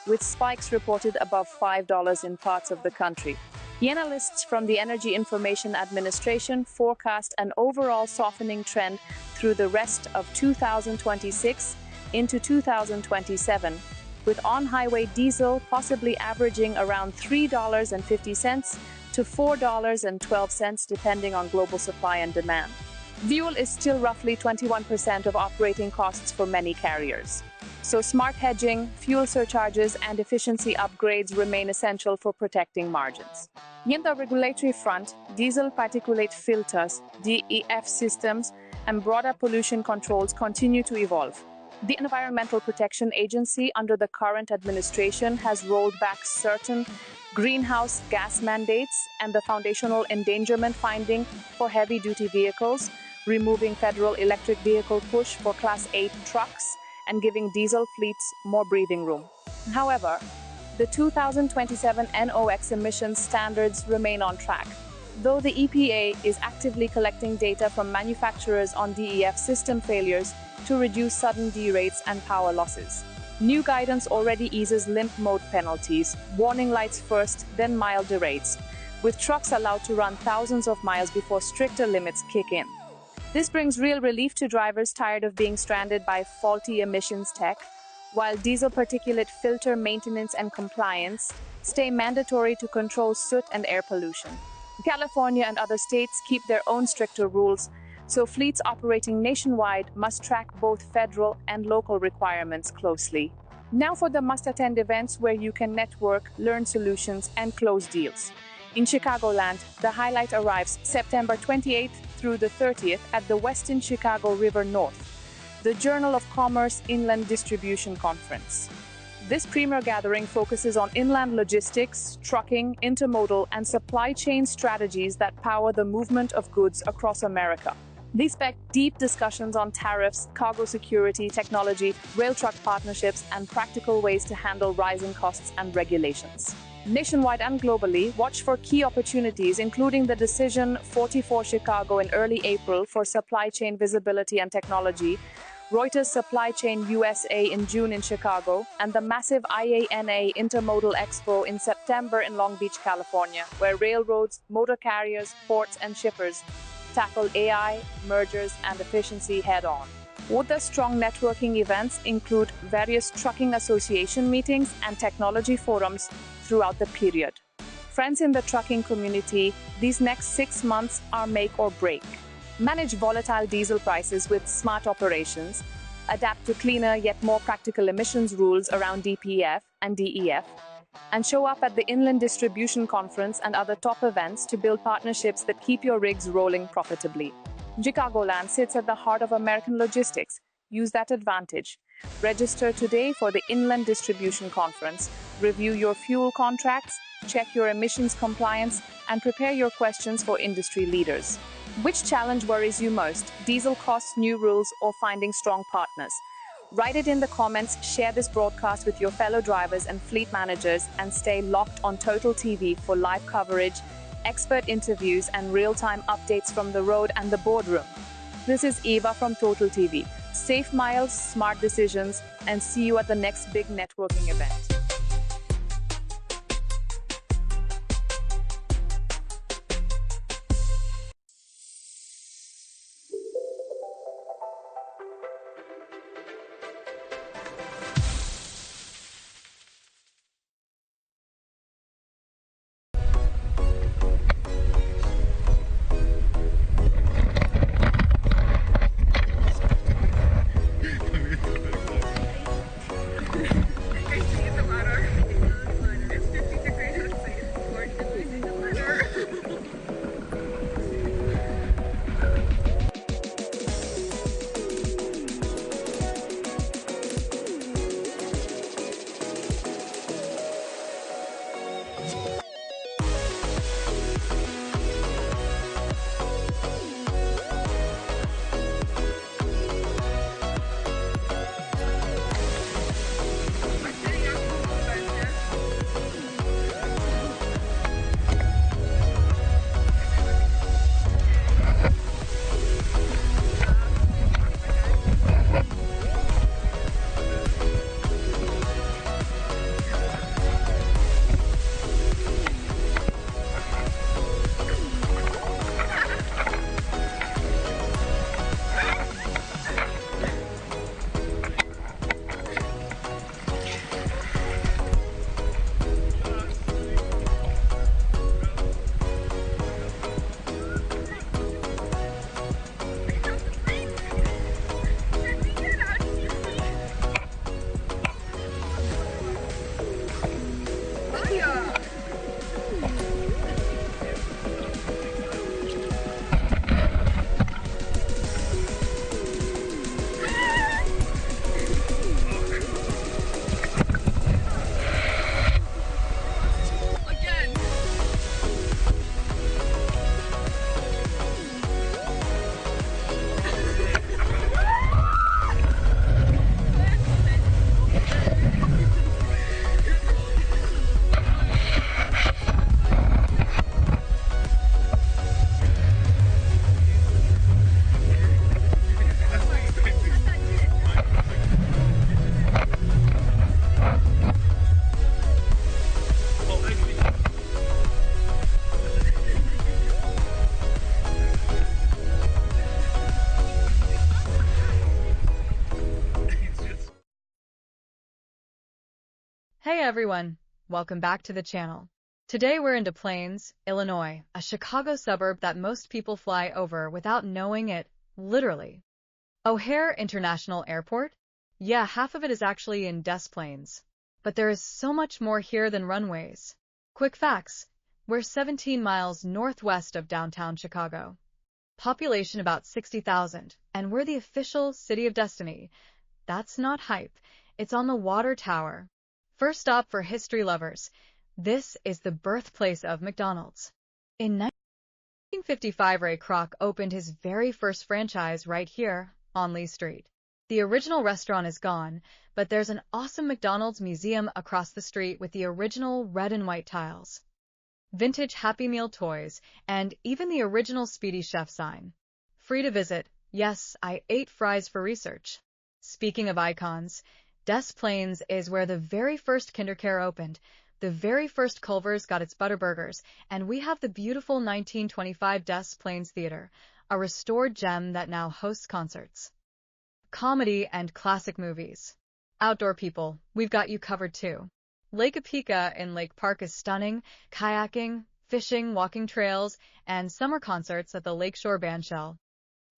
with spikes reported above $5 in parts of the country. The analysts from the Energy Information Administration forecast an overall softening trend through the rest of 2026 into 2027, with on-highway diesel possibly averaging around $3.50 to $4.12 depending on global supply and demand. Fuel is still roughly 21% of operating costs for many carriers. So smart hedging, fuel surcharges, and efficiency upgrades remain essential for protecting margins. In the regulatory front, diesel particulate filters, DEF systems, and broader pollution controls continue to evolve. The Environmental Protection Agency under the current administration has rolled back certain greenhouse gas mandates and the foundational endangerment finding for heavy-duty vehicles, removing federal electric vehicle push for Class 8 trucks, and giving diesel fleets more breathing room. However, the 2027 NOx emissions standards remain on track, though the EPA is actively collecting data from manufacturers on DEF system failures to reduce sudden derates and power losses. New guidance already eases limp mode penalties, warning lights first, then mild derates, with trucks allowed to run thousands of miles before stricter limits kick in. This brings real relief to drivers tired of being stranded by faulty emissions tech, while diesel particulate filter maintenance and compliance stay mandatory to control soot and air pollution. California and other states keep their own stricter rules, so fleets operating nationwide must track both federal and local requirements closely. Now for the must-attend events where you can network, learn solutions, and close deals. In Chicagoland, the highlight arrives September 28th through the 30th at the Westin Chicago River North, the Journal of Commerce Inland Distribution Conference. This premier gathering focuses on inland logistics, trucking, intermodal, and supply chain strategies that power the movement of goods across America. They expect deep discussions on tariffs, cargo security, technology, rail truck partnerships, and practical ways to handle rising costs and regulations. Nationwide and globally, watch for key opportunities, including the Decision 44 Chicago in early April for supply chain visibility and technology, Reuters Supply Chain USA in June in Chicago, and the massive IANA Intermodal Expo in September in Long Beach, California, where railroads, motor carriers, ports, and shippers tackle AI, mergers, and efficiency head-on. Other strong networking events include various trucking association meetings and technology forums throughout the period. friends in the trucking community, these next 6 months are make or break. Manage volatile diesel prices with smart operations, adapt to cleaner yet more practical emissions rules around DPF and DEF, and show up at the Inland Distribution Conference and other top events to build partnerships that keep your rigs rolling profitably. Chicagoland sits at the heart of American logistics. Use that advantage. Register today for the Inland Distribution Conference. Review your fuel contracts, check your emissions compliance, and prepare your questions for industry leaders. Which challenge worries you most? Diesel costs, new rules, or finding strong partners? Write it in the comments, share this broadcast with your fellow drivers and fleet managers, and stay locked on Total TV for live coverage, expert interviews, and real-time updates from the road and the boardroom. This is Eva from Total TV. Safe miles, smart decisions, and see you at the next big networking event. Hey everyone, welcome back to the channel. Today we're in Des Plaines, Illinois, a Chicago suburb that most people fly over without knowing it, literally. O'Hare International Airport? Yeah, half of it is actually in Des Plaines. But there is so much more here than runways. Quick facts, we're 17 miles northwest of downtown Chicago. Population about 60,000, and we're the official City of Destiny. That's not hype, it's on the water tower. First stop for history lovers, this is the birthplace of McDonald's. In 1955, Ray Kroc opened his very first franchise right here on Lee Street. The original restaurant is gone, but there's an awesome McDonald's museum across the street with the original red and white tiles, vintage Happy Meal toys, and even the original Speedy Chef sign. Free to visit. Yes, I ate fries for research. Speaking of icons, Des Plaines is where the very first KinderCare opened, the very first Culver's got its Butterburgers, and we have the beautiful 1925 Des Plaines Theater, a restored gem that now hosts concerts, comedy, and classic movies. Outdoor people, we've got you covered too. Lake Apika in Lake Park is stunning, kayaking, fishing, walking trails, and summer concerts at the Lakeshore Bandshell.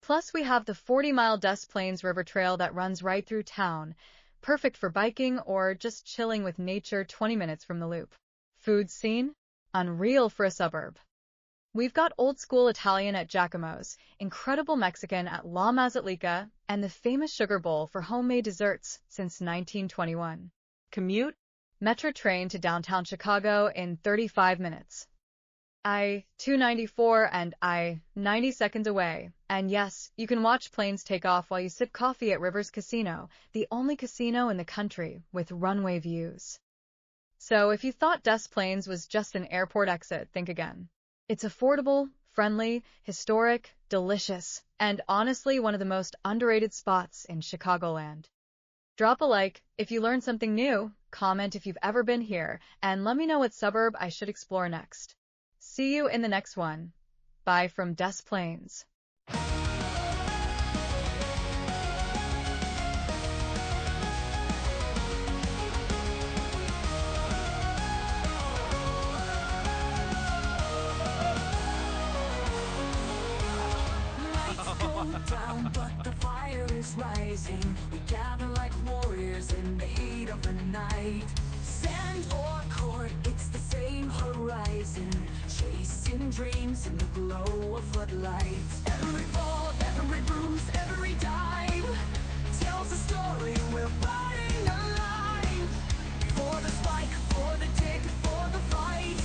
Plus, we have the 40-mile Des Plaines River Trail that runs right through town, perfect for biking or just chilling with nature 20 minutes from the loop. Food scene? Unreal for a suburb. We've got old-school Italian at Giacomo's, incredible Mexican at La Mazatlica, and the famous Sugar Bowl for homemade desserts since 1921. Commute? Metro train to downtown Chicago in 35 minutes. I-294 and I-90 seconds away. And yes, you can watch planes take off while you sip coffee at Rivers Casino, the only casino in the country with runway views. So if you thought Des Plaines was just an airport exit, think again. It's affordable, friendly, historic, delicious, and honestly one of the most underrated spots in Chicagoland. Drop a like if you learned something new, comment if you've ever been here, and let me know what suburb I should explore next. See you in the next one. Bye from Des Plaines. Down, but the fire is rising. We gather like warriors in the heat of the night. Sand or court, it's the same horizon. Chasing dreams in the glow of floodlights. Every fall, every bruise, every dive tells a story we're fighting alive. For the spike, for the dig, for the fight,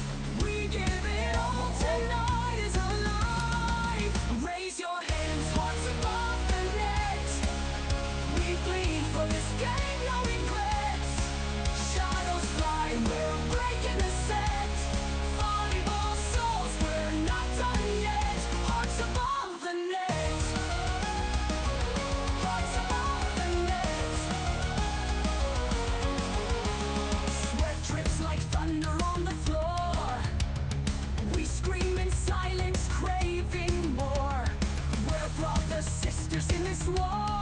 we give it all. Tonight is alive. Raise your hands, hearts above the net. We bleed for this game, no regrets. Shadows fly, we're breaking the set. Volleyball souls, we're not done yet. Hearts above the net. Hearts above the net. Sweat drips like thunder on the floor. We scream in silence, craving more. We're brothers, sisters in this war.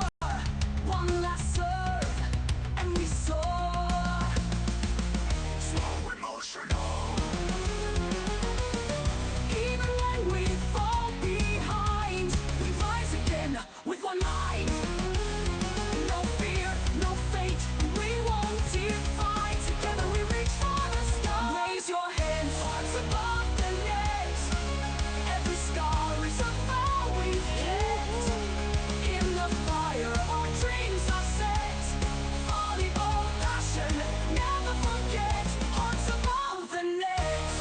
One last serve, and we soar. So emotional. Even when we fall behind, we rise again with one mind. No fear, no fate, we won't defy. Together we reach for the sky. Raise your hands, hearts above the net. Every scar is a vow we've kept. In the fire, our dreams are set. Volleyball passion, never forget. Hearts above the net.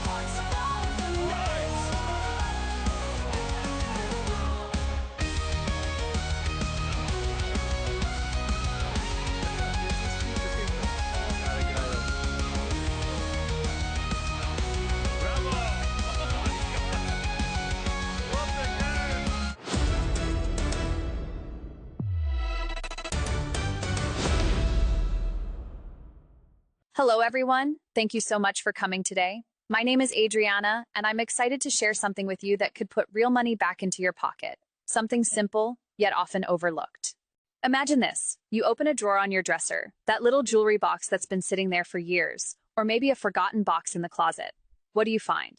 Hearts above the net. Hello, everyone. Thank you so much for coming today. My name is Adriana, and I'm excited to share something with you that could put real money back into your pocket. Something simple, yet often overlooked. Imagine this. You open a drawer on your dresser, that little jewelry box that's been sitting there for years, or maybe a forgotten box in the closet. What do you find?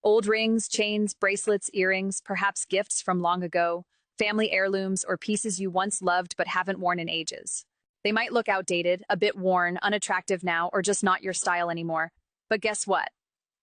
Old rings, chains, bracelets, earrings, perhaps gifts from long ago, family heirlooms, or pieces you once loved but haven't worn in ages. They might look outdated, a bit worn, unattractive now, or just not your style anymore. But guess what?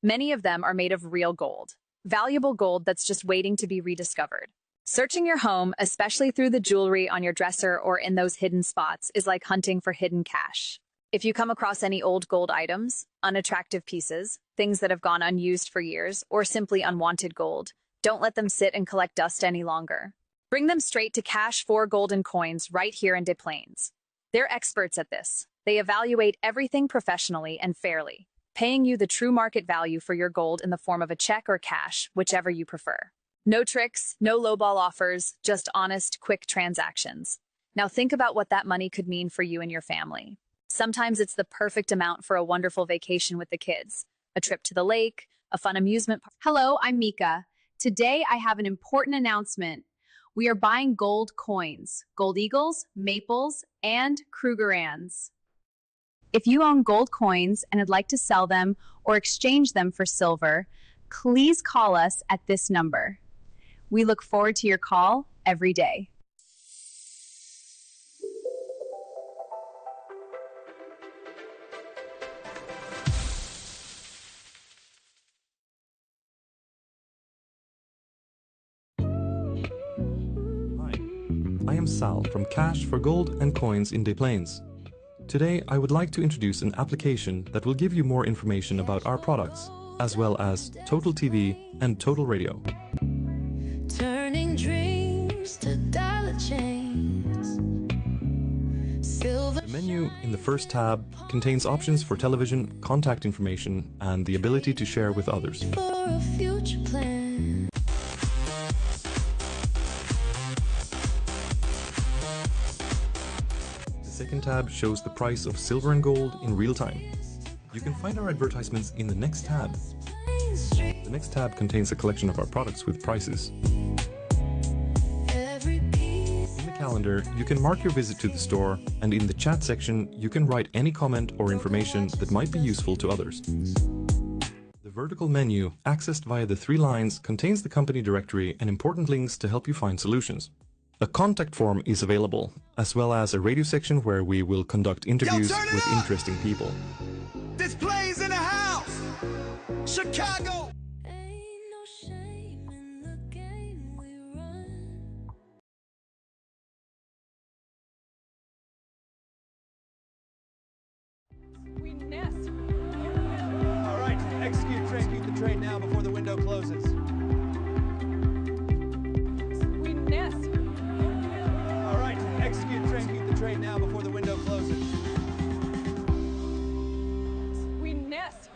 Many of them are made of real gold. Valuable gold that's just waiting to be rediscovered. Searching your home, especially through the jewelry on your dresser or in those hidden spots, is like hunting for hidden cash. If you come across any old gold items, unattractive pieces, things that have gone unused for years, or simply unwanted gold, don't let them sit and collect dust any longer. Bring them straight to Cash for Golden Coins right here in Des Plaines. They're experts at this. They evaluate everything professionally and fairly, paying you the true market value for your gold in the form of a check or cash, whichever you prefer. No tricks, no lowball offers, just honest, quick transactions. Now think about what that money could mean for you and your family. Sometimes it's the perfect amount for a wonderful vacation with the kids, a trip to the lake, a fun amusement park. Hello, I'm Mika. Today I have an important announcement. We are buying gold coins, gold eagles, maples, and Krugerrands. If you own gold coins and would like to sell them or exchange them for silver, please call us at this number. We look forward to your call every day. I am Sal from Cash for Gold and Coins in Des Plaines. Today I would like to introduce an application that will give you more information about our products, as well as Total TV and Total Radio. Turning dreams to dollar chains. Silver The menu in the first tab contains options for television, contact information, and the ability to share with others. for a future plan. The second tab shows the price of silver and gold in real time. You can find our advertisements in the next tab. The next tab contains a collection of our products with prices. Every piece In the calendar, you can mark your visit to the store, and in the chat section, you can write any comment or information that might be useful to others. The vertical menu, accessed via the 3 lines, contains the company directory and important links to help you find solutions. A contact form is available, as well as a radio section where we will conduct interviews with interesting people. This plays in the house. Chicago. ain't no shame in the game we run. We nest. All right, execute train, keep the train now before the window closes. We nest. All right, execute train, keep the train now before the window closes. We nest.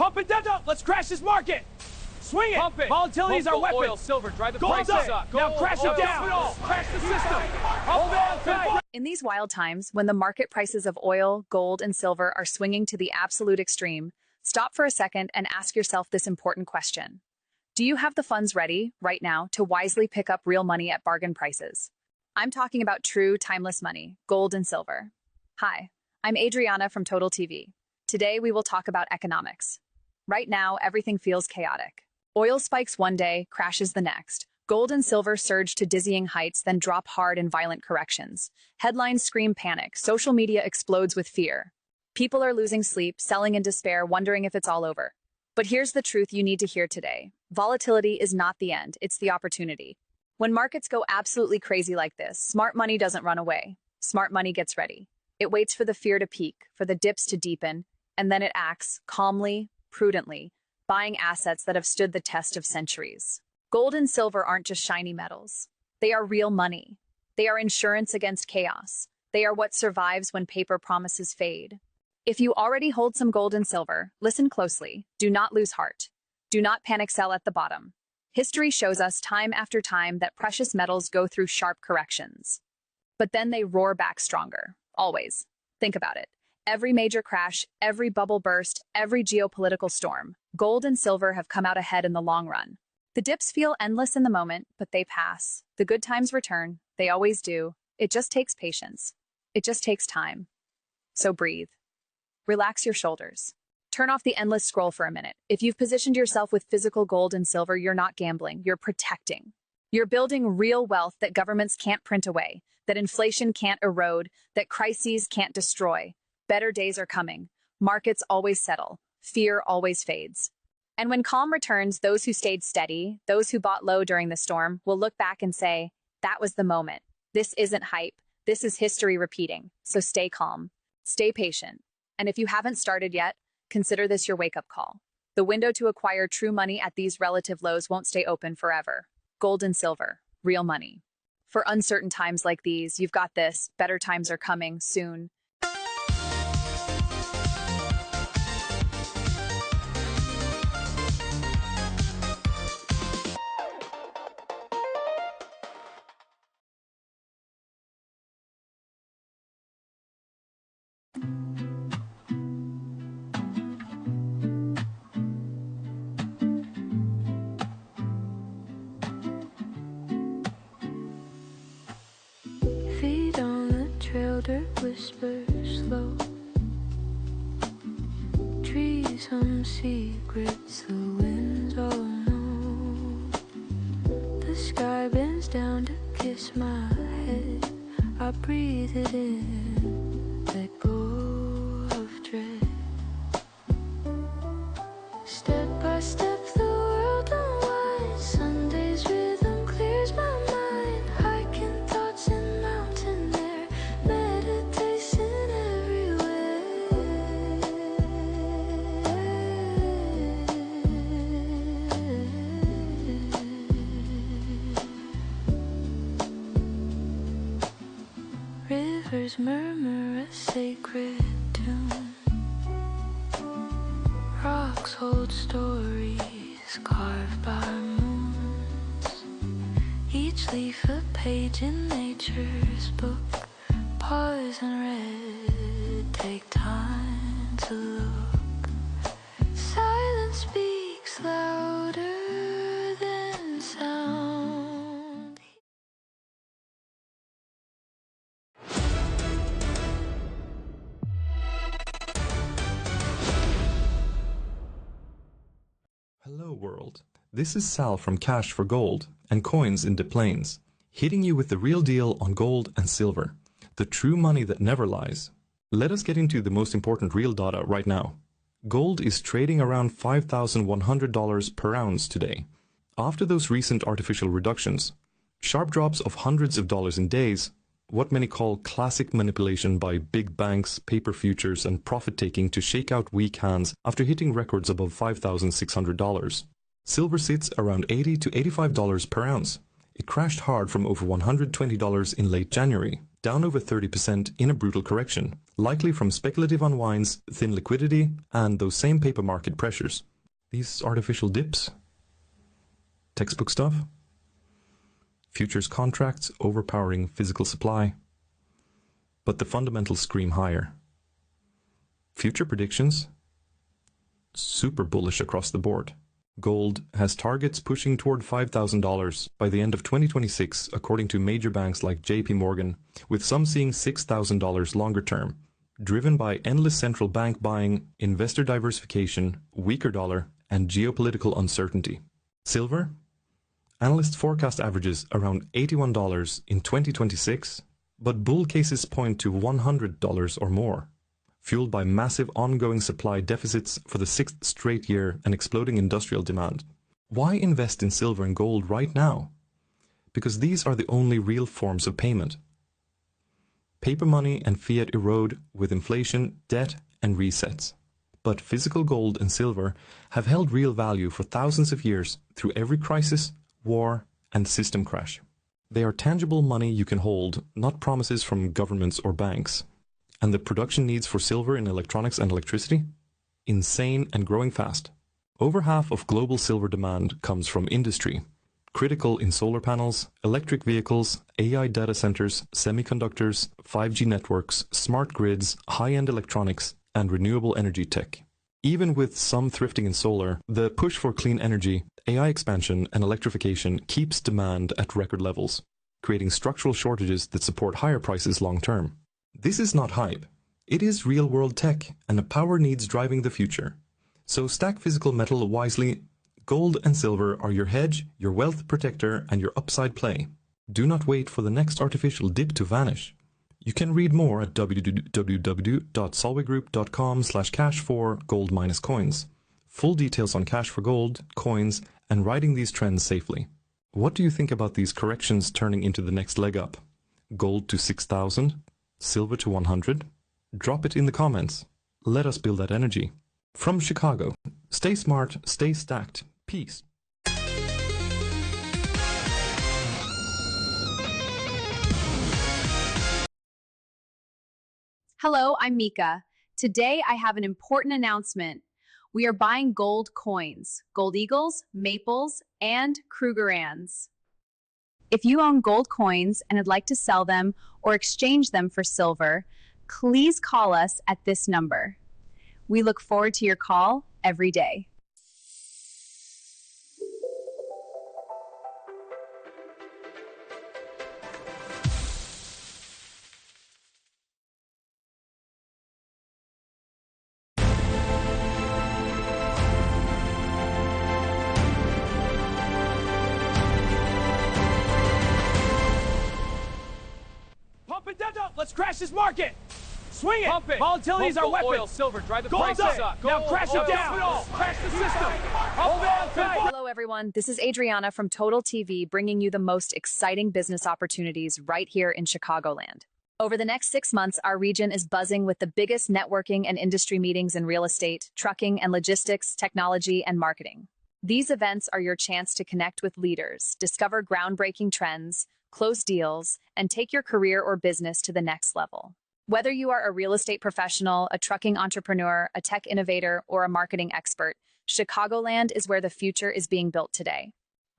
Pump it down. Let's crash this market. Swing it. Pump it. Volatility is our weapon. Oil, silver, drive the prices up. Now crash it down. Crash the system. Hold on tight. In these wild times, when the market prices of oil, gold, and silver are swinging to the absolute extreme, stop for a second and ask yourself this important question. Do you have the funds ready, right now, to wisely pick up real money at bargain prices? I'm talking about true, timeless money, gold and silver. Hi, I'm Adriana from Total TV. Today, we will talk about economics. Right now, everything feels chaotic. Oil spikes one day, crashes the next. Gold and silver surge to dizzying heights, then drop hard in violent corrections. Headlines scream panic. Social media explodes with fear. People are losing sleep, selling in despair, wondering if it's all over. But here's the truth you need to hear today. Volatility is not the end, it's the opportunity. When markets go absolutely crazy like this, smart money doesn't run away. Smart money gets ready. It waits for the fear to peak, for the dips to deepen, and then it acts calmly, prudently, buying assets that have stood the test of centuries. Gold and silver aren't just shiny metals. They are real money. They are insurance against chaos. They are what survives when paper promises fade. If you already hold some gold and silver, listen closely. Do not lose heart. Do not panic sell at the bottom. History shows us time after time that precious metals go through sharp corrections. But then they roar back stronger. Always. Think about it. Every major crash, every bubble burst, every geopolitical storm, gold and silver have come out ahead in the long run. The dips feel endless in the moment, but they pass. The good times return. They always do. It just takes patience. It just takes time. So breathe. Relax your shoulders. Turn off the endless scroll for a minute. If you've positioned yourself with physical gold and silver, you're not gambling, you're protecting. You're building real wealth that governments can't print away, that inflation can't erode, that crises can't destroy. Better days are coming. Markets always settle. Fear always fades. And when calm returns, those who stayed steady, those who bought low during the storm, will look back and say, that was the moment. This isn't hype. This is history repeating. So stay calm. Stay patient. And if you haven't started yet, consider this your wake-up call. The window to acquire true money at these relative lows won't stay open forever. Gold and silver. Real money. For uncertain times like these, you've got this. Better times are coming soon. Feet on the trail, dirt whispers slow. Trees hum secrets the winds all know. The sky bends down to kiss my head. I breathe it in, let go of dread. Step by step the world unwinds. Sunday's rhythm clears my mind. Hiking thoughts in mountain air, meditation everywhere. Rivers murmur a sacred tune. Rocks hold stories carved by moons. Each leaf a page in nature's book. Pause and read, take time to look. Silence speaks louder than sound. Hello world, this is Sal from Cash for Gold and Coins in Des Plaines, hitting you with the real deal on gold and silver, the true money that never lies. Let us get into the most important real data right now. Gold is trading around $5,100 per ounce today. After those recent artificial reductions, sharp drops of hundreds of dollars in days, what many call classic manipulation by big banks, paper futures, and profit-taking to shake out weak hands after hitting records above $5,600. Silver sits around $80 to $85 per ounce. It crashed hard from over $120 in late January, down over 30% in a brutal correction, likely from speculative unwinds, thin liquidity, and those same paper market pressures. These artificial dips? Textbook stuff? Futures contracts overpowering physical supply. But the fundamentals scream higher. Future predictions? Super bullish across the board. Gold has targets pushing toward $5,000 by the end of 2026, according to major banks like JP Morgan, with some seeing $6,000 longer term, driven by endless central bank buying, investor diversification, weaker dollar, and geopolitical uncertainty. Silver? Analysts forecast averages around $81 in 2026, but bull cases point to $100 or more, fueled by massive ongoing supply deficits for the 6th straight year and exploding industrial demand. Why invest in silver and gold right now? Because these are the only real forms of payment. Paper money and fiat erode with inflation, debt, and resets. But physical gold and silver have held real value for thousands of years through every crisis, war, and system crash. They are tangible money you can hold, not promises from governments or banks. And the production needs for silver in electronics and electricity? Insane and growing fast. Over half of global silver demand comes from industry, critical in solar panels, electric vehicles, AI data centers, semiconductors, 5G networks, smart grids, high-end electronics, and renewable energy tech. Even with some thrifting in solar, the push for clean energy, AI expansion, and electrification keeps demand at record levels, creating structural shortages that support higher prices long term. This is not hype. It is real-world tech, and the power needs driving the future. So stack physical metal wisely. Gold and silver are your hedge, your wealth protector, and your upside play. Do not wait for the next artificial dip to vanish. You can read more at www.solveigroup.com/cash for gold-coins. Full details on cash for gold, coins, and riding these trends safely. What do you think about these corrections turning into the next leg up? Gold to 6,000? Silver to 100? Drop it in the comments. Let us build that energy. From Chicago, stay smart, stay stacked. Peace. Hello, I'm Mika. Today I have an important announcement. We are buying gold coins, gold eagles, maples, and Krugerrands. If you own gold coins and would like to sell them or exchange them for silver, please call us at this number. We look forward to your call every day. Let's crash this market! Swing it! Pump it! Volatility is our weapon! Oil, silver, drive the prices up! Now crash it down! Crash the system! Hold on tight! Hello everyone, this is Adriana from Total TV bringing you the most exciting business opportunities right here in Chicagoland. Over the next 6 months, our region is buzzing with the biggest networking and industry meetings in real estate, trucking and logistics, technology, and marketing. These events are your chance to connect with leaders, discover groundbreaking trends, close deals, and take your career or business to the next level. Whether you are a real estate professional, a trucking entrepreneur, a tech innovator, or a marketing expert, Chicagoland is where the future is being built today.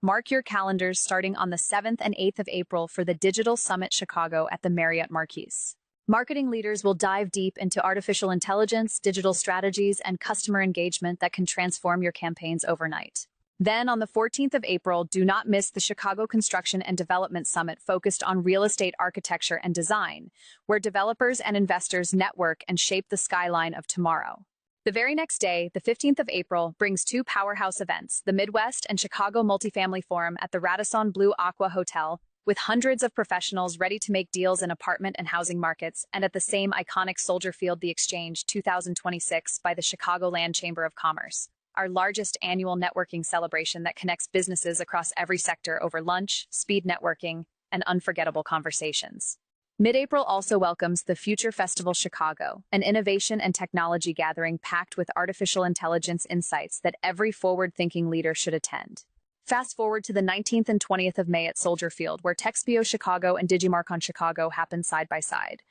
Mark your calendars starting on the 7th and 8th of April for the Digital Summit Chicago at the Marriott Marquis. Marketing leaders will dive deep into artificial intelligence, digital strategies, and customer engagement that can transform your campaigns overnight. Then, on the 14th of April, do not miss the Chicago Construction and Development Summit focused on real estate architecture and design, where developers and investors network and shape the skyline of tomorrow. The very next day, the 15th of April, brings two powerhouse events, the Midwest and Chicago Multifamily Forum at the Radisson Blue Aqua Hotel, with hundreds of professionals ready to make deals in apartment and housing markets, and at the same iconic Soldier Field The Exchange 2026 by the Chicagoland Chamber of Commerce, our largest annual networking celebration that connects businesses across every sector over lunch, speed networking, and unforgettable conversations. Mid-April also welcomes the Future Festival Chicago, an innovation and technology gathering packed with artificial intelligence insights that every forward-thinking leader should attend. Fast forward to the 19th and 20th of May at Soldier Field, where Texpio Chicago and Digimarcon Chicago happen side by side.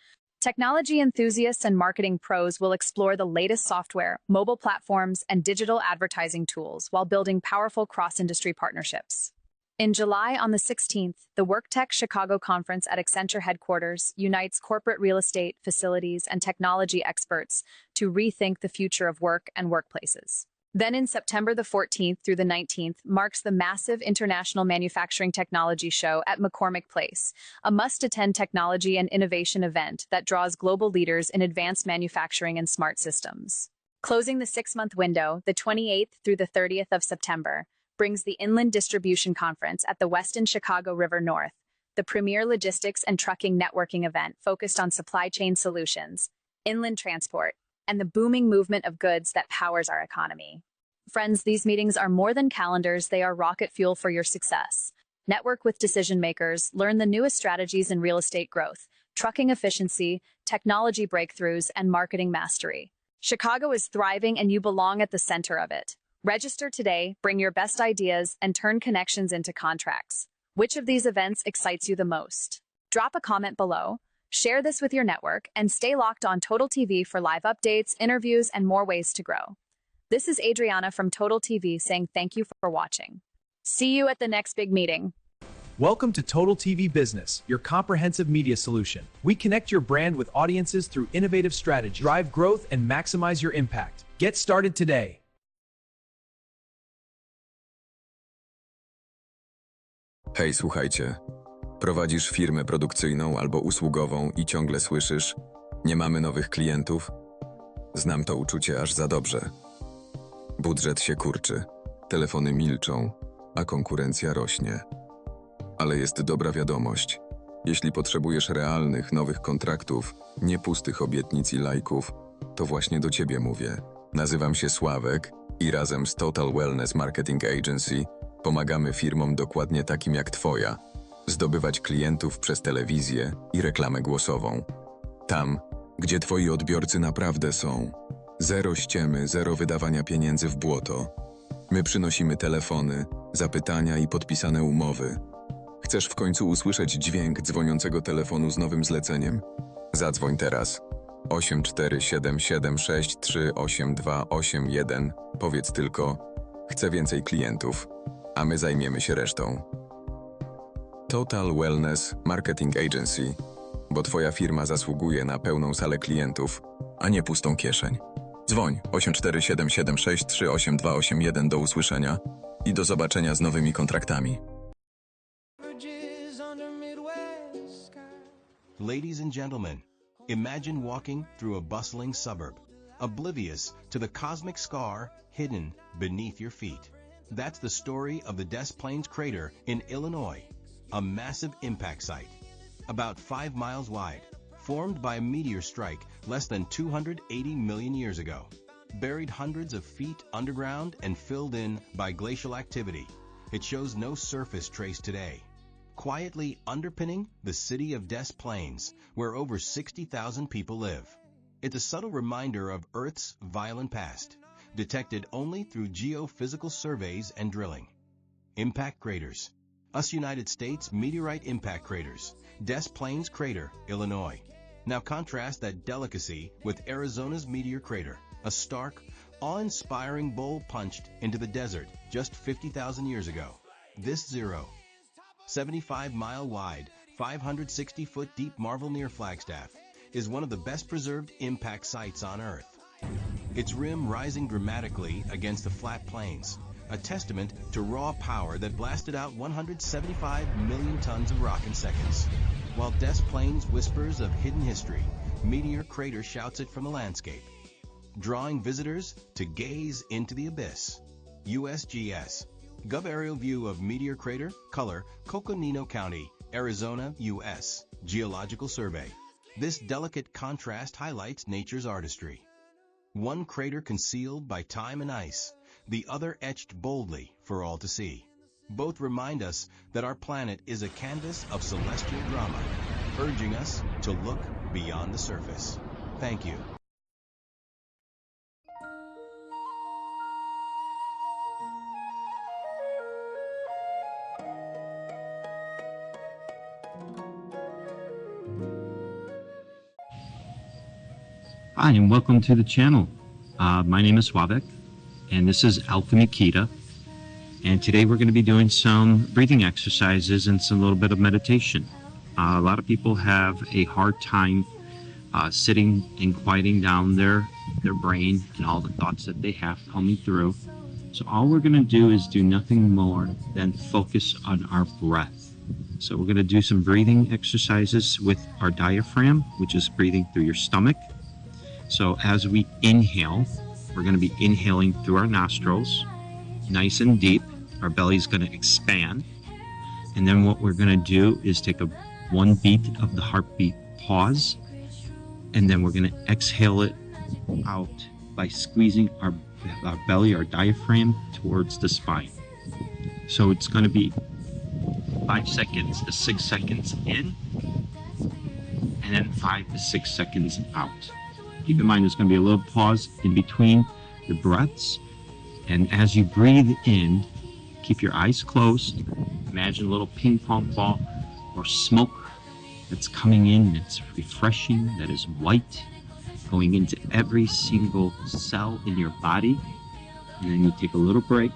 Technology enthusiasts and marketing pros will explore the latest software, mobile platforms, and digital advertising tools while building powerful cross-industry partnerships. In July on the 16th, the WorkTech Chicago Conference at Accenture headquarters unites corporate real estate, facilities, and technology experts to rethink the future of work and workplaces. Then in September the 14th through the 19th marks the massive International Manufacturing Technology Show at McCormick Place, a must-attend technology and innovation event that draws global leaders in advanced manufacturing and smart systems. Closing the 6-month window, the 28th through the 30th of September, brings the Inland Distribution Conference at the Westin Chicago River North, the premier logistics and trucking networking event focused on supply chain solutions, inland transport, and the booming movement of goods that powers our economy. Friends, these meetings are more than calendars, they are rocket fuel for your success. Network with decision makers, learn the newest strategies in real estate growth, trucking efficiency, technology breakthroughs, and marketing mastery. Chicago is thriving and you belong at the center of it. Register today, bring your best ideas, and turn connections into contracts. Which of these events excites you the most? Drop a comment below, share this with your network, and stay locked on Total TV for live updates, interviews, and more ways to grow. This is Adriana from Total TV saying thank you for watching. See you at the next big meeting. Welcome to Total TV Business, your comprehensive media solution. We connect your brand with audiences through innovative strategy, drive growth, and maximize your impact. Get started today. Hej, słuchajcie. Prowadzisz firmę produkcyjną albo usługową i ciągle słyszysz: nie mamy nowych klientów? Znam to uczucie aż za dobrze. Budżet się kurczy, telefony milczą, a konkurencja rośnie. Ale jest dobra wiadomość. Jeśli potrzebujesz realnych, nowych kontraktów, nie pustych obietnic i lajków, to właśnie do ciebie mówię. Nazywam się Sławek i razem z Total Wellness Marketing Agency pomagamy firmom dokładnie takim jak twoja zdobywać klientów przez telewizję i reklamę głosową. Tam, gdzie twoi odbiorcy naprawdę są. Zero ściemy, zero wydawania pieniędzy w błoto. My przynosimy telefony, zapytania i podpisane umowy. Chcesz w końcu usłyszeć dźwięk dzwoniącego telefonu z nowym zleceniem? Zadzwoń teraz. 8477638281. Powiedz tylko: chcę więcej klientów, a my zajmiemy się resztą. Total Wellness Marketing Agency, bo twoja firma zasługuje na pełną salę klientów, a nie pustą kieszeń. Dzwoń 8477638281. Do usłyszenia i do zobaczenia z nowymi kontraktami. Ladies and gentlemen, imagine walking through a bustling suburb, oblivious to the cosmic scar hidden beneath your feet. That's the story of the Des Plaines crater in Illinois, a massive impact site, about 5 miles wide, formed by a meteor strike less than 280 million years ago. Buried hundreds of feet underground and filled in by glacial activity, it shows no surface trace today. Quietly underpinning the city of Des Plaines, where over 60,000 people live. It's a subtle reminder of Earth's violent past, detected only through geophysical surveys and drilling. Impact craters. US United States meteorite impact craters. Des Plaines crater, Illinois. Now contrast that delicacy with Arizona's meteor crater, a stark, awe-inspiring bowl punched into the desert just 50,000 years ago. This 75-mile wide, 560-foot deep marvel near Flagstaff is one of the best preserved impact sites on Earth. Its rim rising dramatically against the flat plains, a testament to raw power that blasted out 175 million tons of rock in seconds. While Des Plaines whispers of hidden history, Meteor Crater shouts it from the landscape, drawing visitors to gaze into the abyss. USGS. GovAerial view of Meteor Crater, color, Coconino County, Arizona, U.S. Geological Survey. This delicate contrast highlights nature's artistry. One crater concealed by time and ice, the other etched boldly for all to see. Both remind us that our planet is a canvas of celestial drama, urging us to look beyond the surface. Thank you. Hi, and welcome to the channel. My name is Swavek, and this is Alchemy Kita. And today we're going to be doing some breathing exercises and some little bit of meditation. A lot of people have a hard time sitting and quieting down their brain and all the thoughts that they have coming through. So all we're going to do is do nothing more than focus on our breath. So we're going to do some breathing exercises with our diaphragm, which is breathing through your stomach. So as we inhale, we're going to be inhaling through our nostrils, nice and deep. Our belly is going to expand. And then what we're going to do is take one beat of the heartbeat pause. And then we're going to exhale it out by squeezing our belly, our diaphragm, towards the spine. So it's going to be 5 seconds to 6 seconds in, and then 5 to 6 seconds out. Keep in mind there's going to be a little pause in between the breaths. And as you breathe in, keep your eyes closed. Imagine a little ping pong ball or smoke that's coming in, that's refreshing, that is white, going into every single cell in your body. And then you take a little break,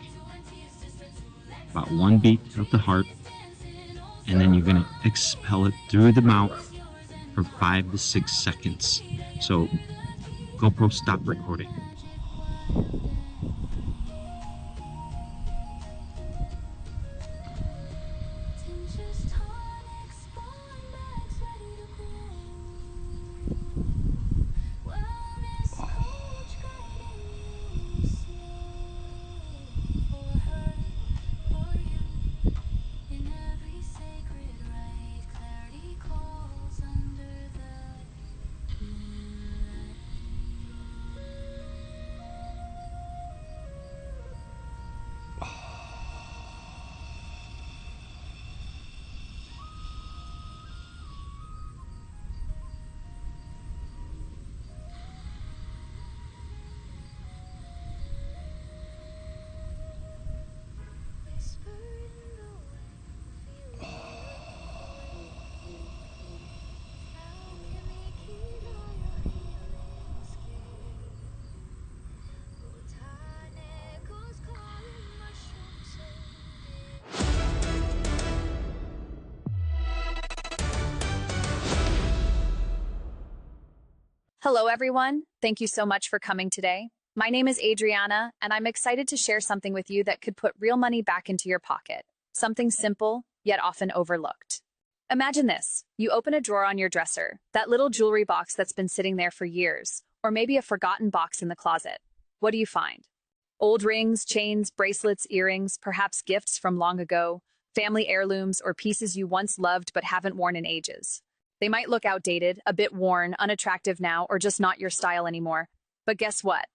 about 1 beat of the heart, and then you're going to expel it through the mouth for 5 to 6 seconds. So GoPro, stop recording. Hello, everyone. Thank you so much for coming today. My name is Adriana, and I'm excited to share something with you that could put real money back into your pocket. Something simple, yet often overlooked. Imagine this. You open a drawer on your dresser, that little jewelry box that's been sitting there for years, or maybe a forgotten box in the closet. What do you find? Old rings, chains, bracelets, earrings, perhaps gifts from long ago, family heirlooms, or pieces you once loved but haven't worn in ages. They might look outdated, a bit worn, unattractive now, or just not your style anymore. But guess what?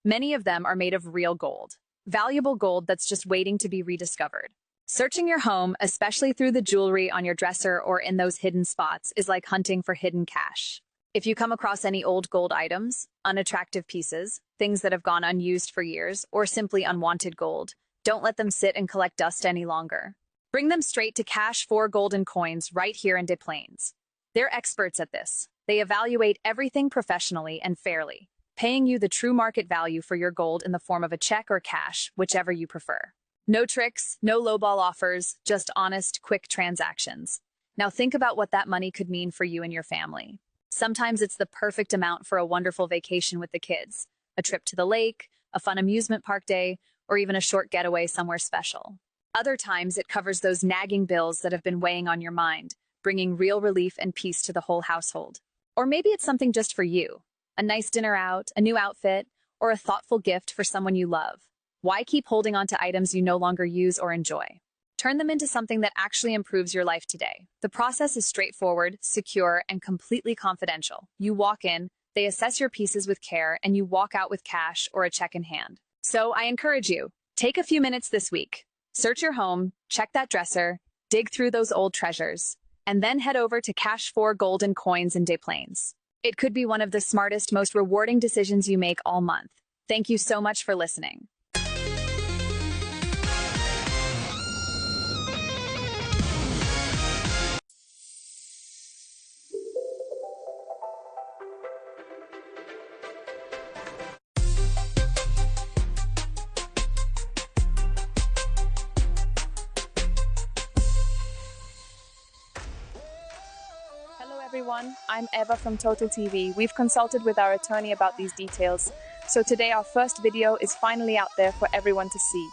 Many of them are made of real gold. Valuable gold that's just waiting to be rediscovered. Searching your home, especially through the jewelry on your dresser or in those hidden spots, is like hunting for hidden cash. If you come across any old gold items, unattractive pieces, things that have gone unused for years, or simply unwanted gold, don't let them sit and collect dust any longer. Bring them straight to Cash for Golden Coins right here in Des Plaines. They're experts at this. They evaluate everything professionally and fairly, paying you the true market value for your gold in the form of a check or cash, whichever you prefer. No tricks, no lowball offers, just honest, quick transactions. Now think about what that money could mean for you and your family. Sometimes it's the perfect amount for a wonderful vacation with the kids, a trip to the lake, a fun amusement park day, or even a short getaway somewhere special. Other times it covers those nagging bills that have been weighing on your mind, bringing real relief and peace to the whole household. Or maybe it's something just for you, a nice dinner out, a new outfit, or a thoughtful gift for someone you love. Why keep holding on to items you no longer use or enjoy? Turn them into something that actually improves your life today. The process is straightforward, secure, and completely confidential. You walk in, they assess your pieces with care, and you walk out with cash or a check in hand. So I encourage you, take a few minutes this week. Search your home, check that dresser, dig through those old treasures, and then head over to Cash for Golden Coins in Des Plaines. It could be one of the smartest, most rewarding decisions you make all month. Thank you so much for listening. everyone. I'm Eva from Total TV. We've consulted with our attorney about these details. So today our first video is finally out there for everyone to see.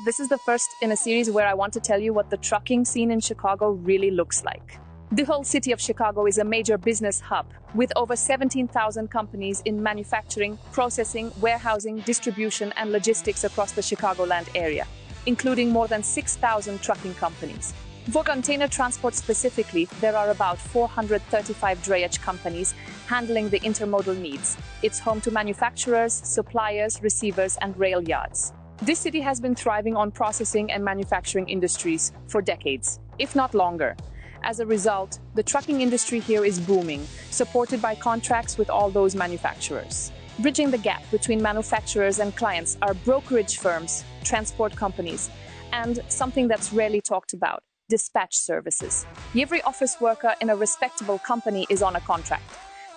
This is the first in a series where I want to tell you what the trucking scene in Chicago really looks like. The whole city of Chicago is a major business hub with over 17,000 companies in manufacturing, processing, warehousing, distribution, and logistics across the Chicagoland area, including more than 6,000 trucking companies. For container transport specifically, there are about 435 drayage companies handling the intermodal needs. It's home to manufacturers, suppliers, receivers, and rail yards. This city has been thriving on processing and manufacturing industries for decades, if not longer. As a result, the trucking industry here is booming, supported by contracts with all those manufacturers. Bridging the gap between manufacturers and clients are brokerage firms, transport companies, and something that's rarely talked about, dispatch services. Every office worker in a respectable company is on a contract.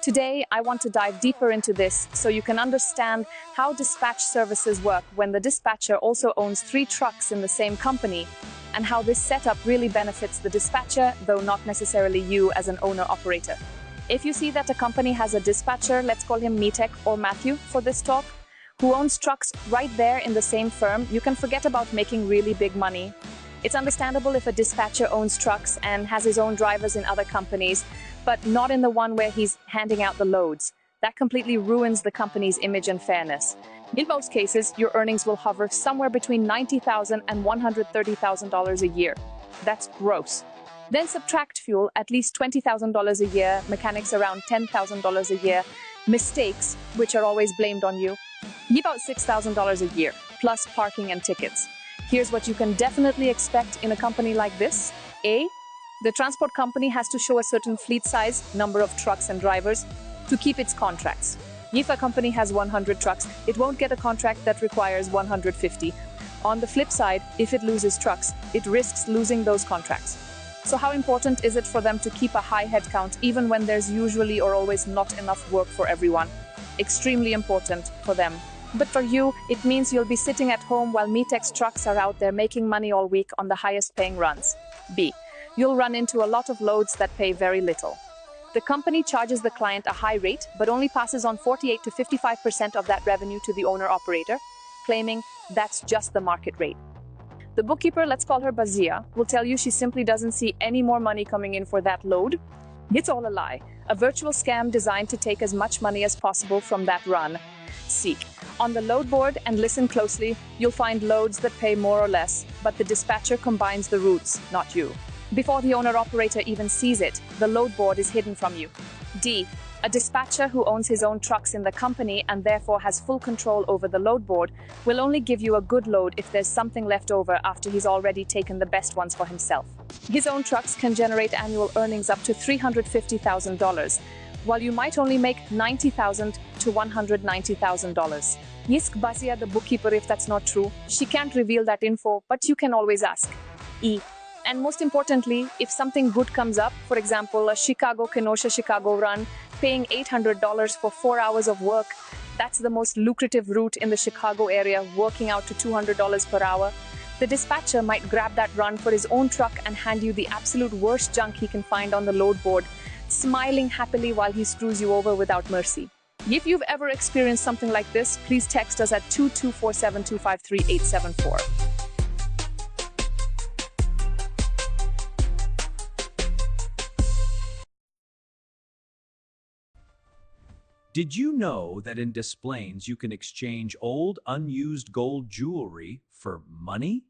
Today, I want to dive deeper into this so you can understand how dispatch services work when the dispatcher also owns 3 trucks in the same company, and how this setup really benefits the dispatcher, though not necessarily you as an owner-operator. If you see that a company has a dispatcher, let's call him Metek or Matthew for this talk, who owns trucks right there in the same firm, you can forget about making really big money. It's understandable if a dispatcher owns trucks and has his own drivers in other companies, but not in the one where he's handing out the loads. That completely ruins the company's image and fairness. In most cases, your earnings will hover somewhere between $90,000 and $130,000 a year. That's gross. Then subtract fuel, at least $20,000 a year, mechanics around $10,000 a year, mistakes, which are always blamed on you, about $6,000 a year, plus parking and tickets. Here's what you can definitely expect in a company like this. A, the transport company has to show a certain fleet size, number of trucks and drivers, to keep its contracts. If a company has 100 trucks, it won't get a contract that requires 150. On the flip side, if it loses trucks, it risks losing those contracts. So how important is it for them to keep a high headcount even when there's usually or always not enough work for everyone? Extremely important for them. But for you, it means you'll be sitting at home while Metek's trucks are out there making money all week on the highest paying runs. B, you'll run into a lot of loads that pay very little. The company charges the client a high rate, but only passes on 48 to 55% of that revenue to the owner-operator, claiming that's just the market rate. The bookkeeper, let's call her Bazia, will tell you she simply doesn't see any more money coming in for that load. It's all a lie, a virtual scam designed to take as much money as possible from that run. Seek. On the load board, and listen closely, you'll find loads that pay more or less, but the dispatcher combines the routes, not you. Before the owner-operator even sees it, the load board is hidden from you. D. A dispatcher who owns his own trucks in the company and therefore has full control over the load board will only give you a good load if there's something left over after he's already taken the best ones for himself. His own trucks can generate annual earnings up to $350,000, while you might only make $90,000 to $190,000. Ask Bazia, the bookkeeper, if that's not true. She can't reveal that info, but you can always ask. E. And most importantly, if something good comes up, for example, a Chicago-Kenosha-Chicago run, paying $800 for 4 hours of work, that's the most lucrative route in the Chicago area, working out to $200 per hour. The dispatcher might grab that run for his own truck and hand you the absolute worst junk he can find on the load board, smiling happily while he screws you over without mercy. If you've ever experienced something like this, please text us at 2247253-874. Did you know that in Des Plaines you can exchange old, unused gold jewelry for money?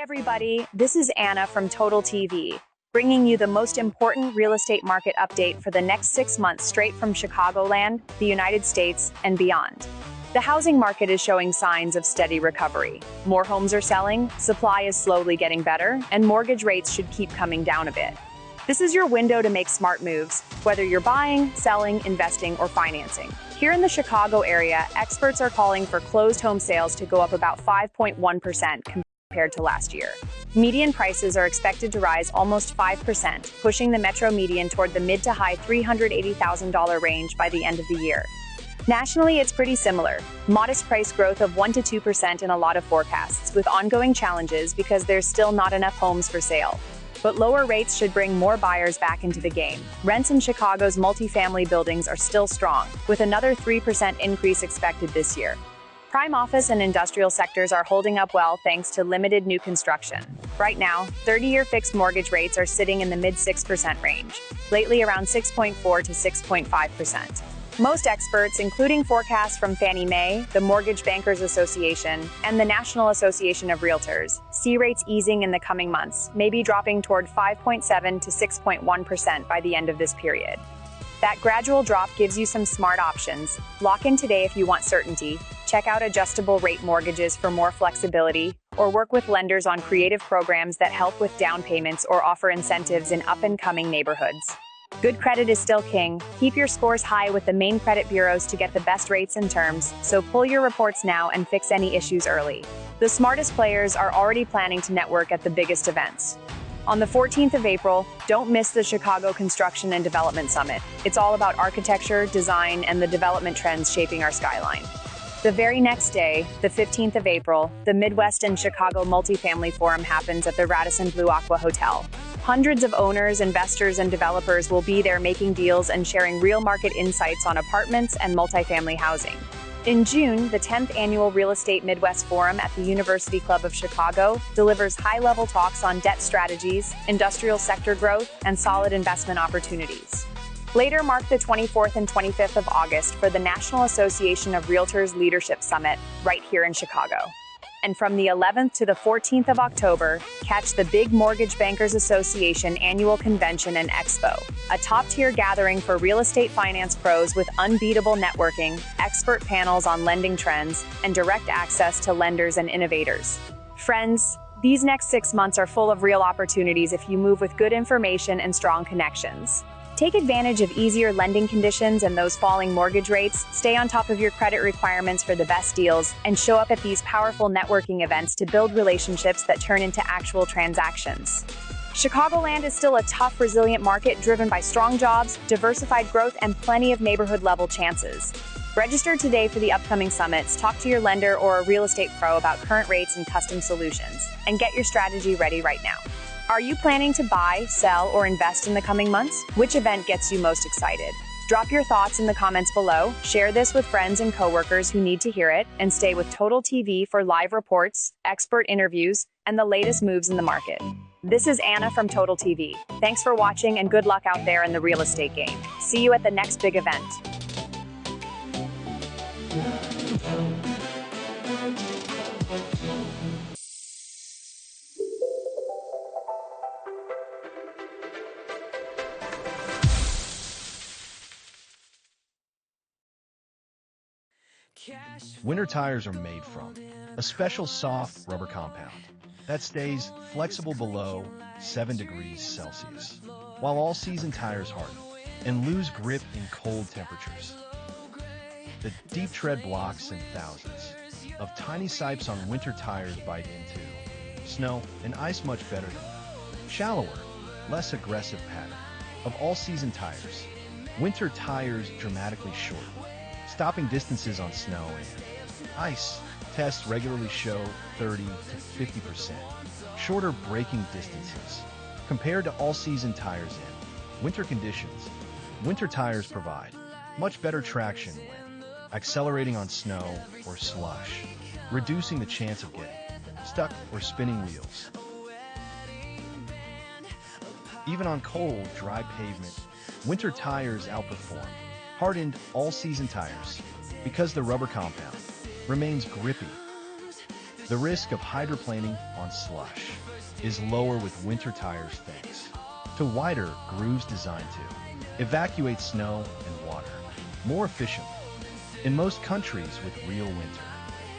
everybody. This is Anna from Total TV, bringing you the most important real estate market update for the next 6 months straight from Chicagoland, the United States, and beyond. The housing market is showing signs of steady recovery. More homes are selling, supply is slowly getting better, and mortgage rates should keep coming down a bit. This is your window to make smart moves, whether you're buying, selling, investing, or financing. Here in the Chicago area, experts are calling for closed home sales to go up about 5.1% compared to last year. Median prices are expected to rise almost 5%, pushing the metro median toward the mid to high $380,000 range by the end of the year. Nationally, it's pretty similar. Modest price growth of 1 to 2% in a lot of forecasts, with ongoing challenges because there's still not enough homes for sale. But lower rates should bring more buyers back into the game. Rents in Chicago's multifamily buildings are still strong, with another 3% increase expected this year. Prime office and industrial sectors are holding up well thanks to limited new construction. Right now, 30-year fixed mortgage rates are sitting in the mid-6% range, lately around 6.4 to 6.5%. Most experts, including forecasts from Fannie Mae, the Mortgage Bankers Association, and the National Association of Realtors, see rates easing in the coming months, maybe dropping toward 5.7 to 6.1% by the end of this period. That gradual drop gives you some smart options. Lock in today if you want certainty, check out adjustable rate mortgages for more flexibility, or work with lenders on creative programs that help with down payments or offer incentives in up-and-coming neighborhoods. Good credit is still king. Keep your scores high with the main credit bureaus to get the best rates and terms, so pull your reports now and fix any issues early. The smartest players are already planning to network at the biggest events. On the 14th of April, don't miss the Chicago Construction and Development Summit. It's all about architecture, design, and the development trends shaping our skyline. The very next day, the 15th of April, the Midwest and Chicago Multifamily Forum happens at the Radisson Blue Aqua Hotel. Hundreds of owners, investors, and developers will be there making deals and sharing real market insights on apartments and multifamily housing. In June, the 10th Annual Real Estate Midwest Forum at the University Club of Chicago delivers high-level talks on debt strategies, industrial sector growth, and solid investment opportunities. Later, mark the 24th and 25th of August for the National Association of Realtors Leadership Summit right here in Chicago. And from the 11th to the 14th of October, catch the Big Mortgage Bankers Association Annual Convention and Expo, a top-tier gathering for real estate finance pros with unbeatable networking, expert panels on lending trends, and direct access to lenders and innovators. Friends, these next 6 months are full of real opportunities if you move with good information and strong connections. Take advantage of easier lending conditions and those falling mortgage rates, stay on top of your credit requirements for the best deals, and show up at these powerful networking events to build relationships that turn into actual transactions. Chicagoland is still a tough, resilient market driven by strong jobs, diversified growth, and plenty of neighborhood-level chances. Register today for the upcoming summits, talk to your lender or a real estate pro about current rates and custom solutions, and get your strategy ready right now. Are you planning to buy, sell, or invest in the coming months? Which event gets you most excited? Drop your thoughts in the comments below, share this with friends and coworkers who need to hear it, and stay with Total TV for live reports, expert interviews, and the latest moves in the market. This is Anna from Total TV. Thanks for watching and good luck out there in the real estate game. See you at the next big event. Winter tires are made from a special soft rubber compound that stays flexible below 7 degrees Celsius, while all-season tires harden and lose grip in cold temperatures. The deep tread blocks and thousands of tiny sipes on winter tires bite into snow and ice much better than shallower, less aggressive pattern of all-season tires. Winter tires dramatically shorten stopping distances on snow and ice. Tests regularly show 30 to 50% shorter braking distances compared to all-season tires in winter conditions. Winter tires provide much better traction when accelerating on snow or slush, reducing the chance of getting stuck or spinning wheels. Even on cold, dry pavement, winter tires outperform hardened all-season tires because the rubber compound remains grippy The risk of hydroplaning on slush is lower with winter tires thanks to wider grooves designed to evacuate snow and water more efficiently. In most countries with real winter,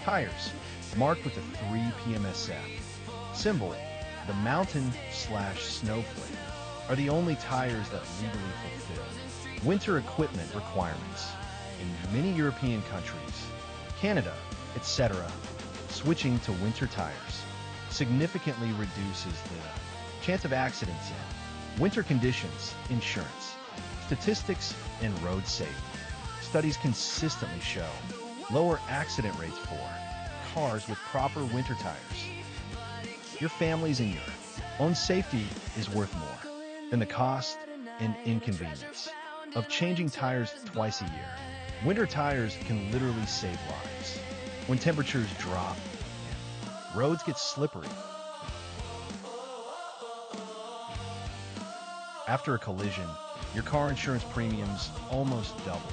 tires marked with the 3 PMSF symbol, the mountain/snowflake, are the only tires that legally fulfill winter equipment requirements. In many European countries, Canada, etc., switching to winter tires significantly reduces the chance of accidents in winter conditions, insurance, statistics, and road safety. Studies consistently show lower accident rates for cars with proper winter tires. Your family's and your own safety is worth more than the cost and inconvenience of changing tires twice a year. Winter tires can literally save lives. When temperatures drop and roads get slippery. After a collision, your car insurance premiums almost double.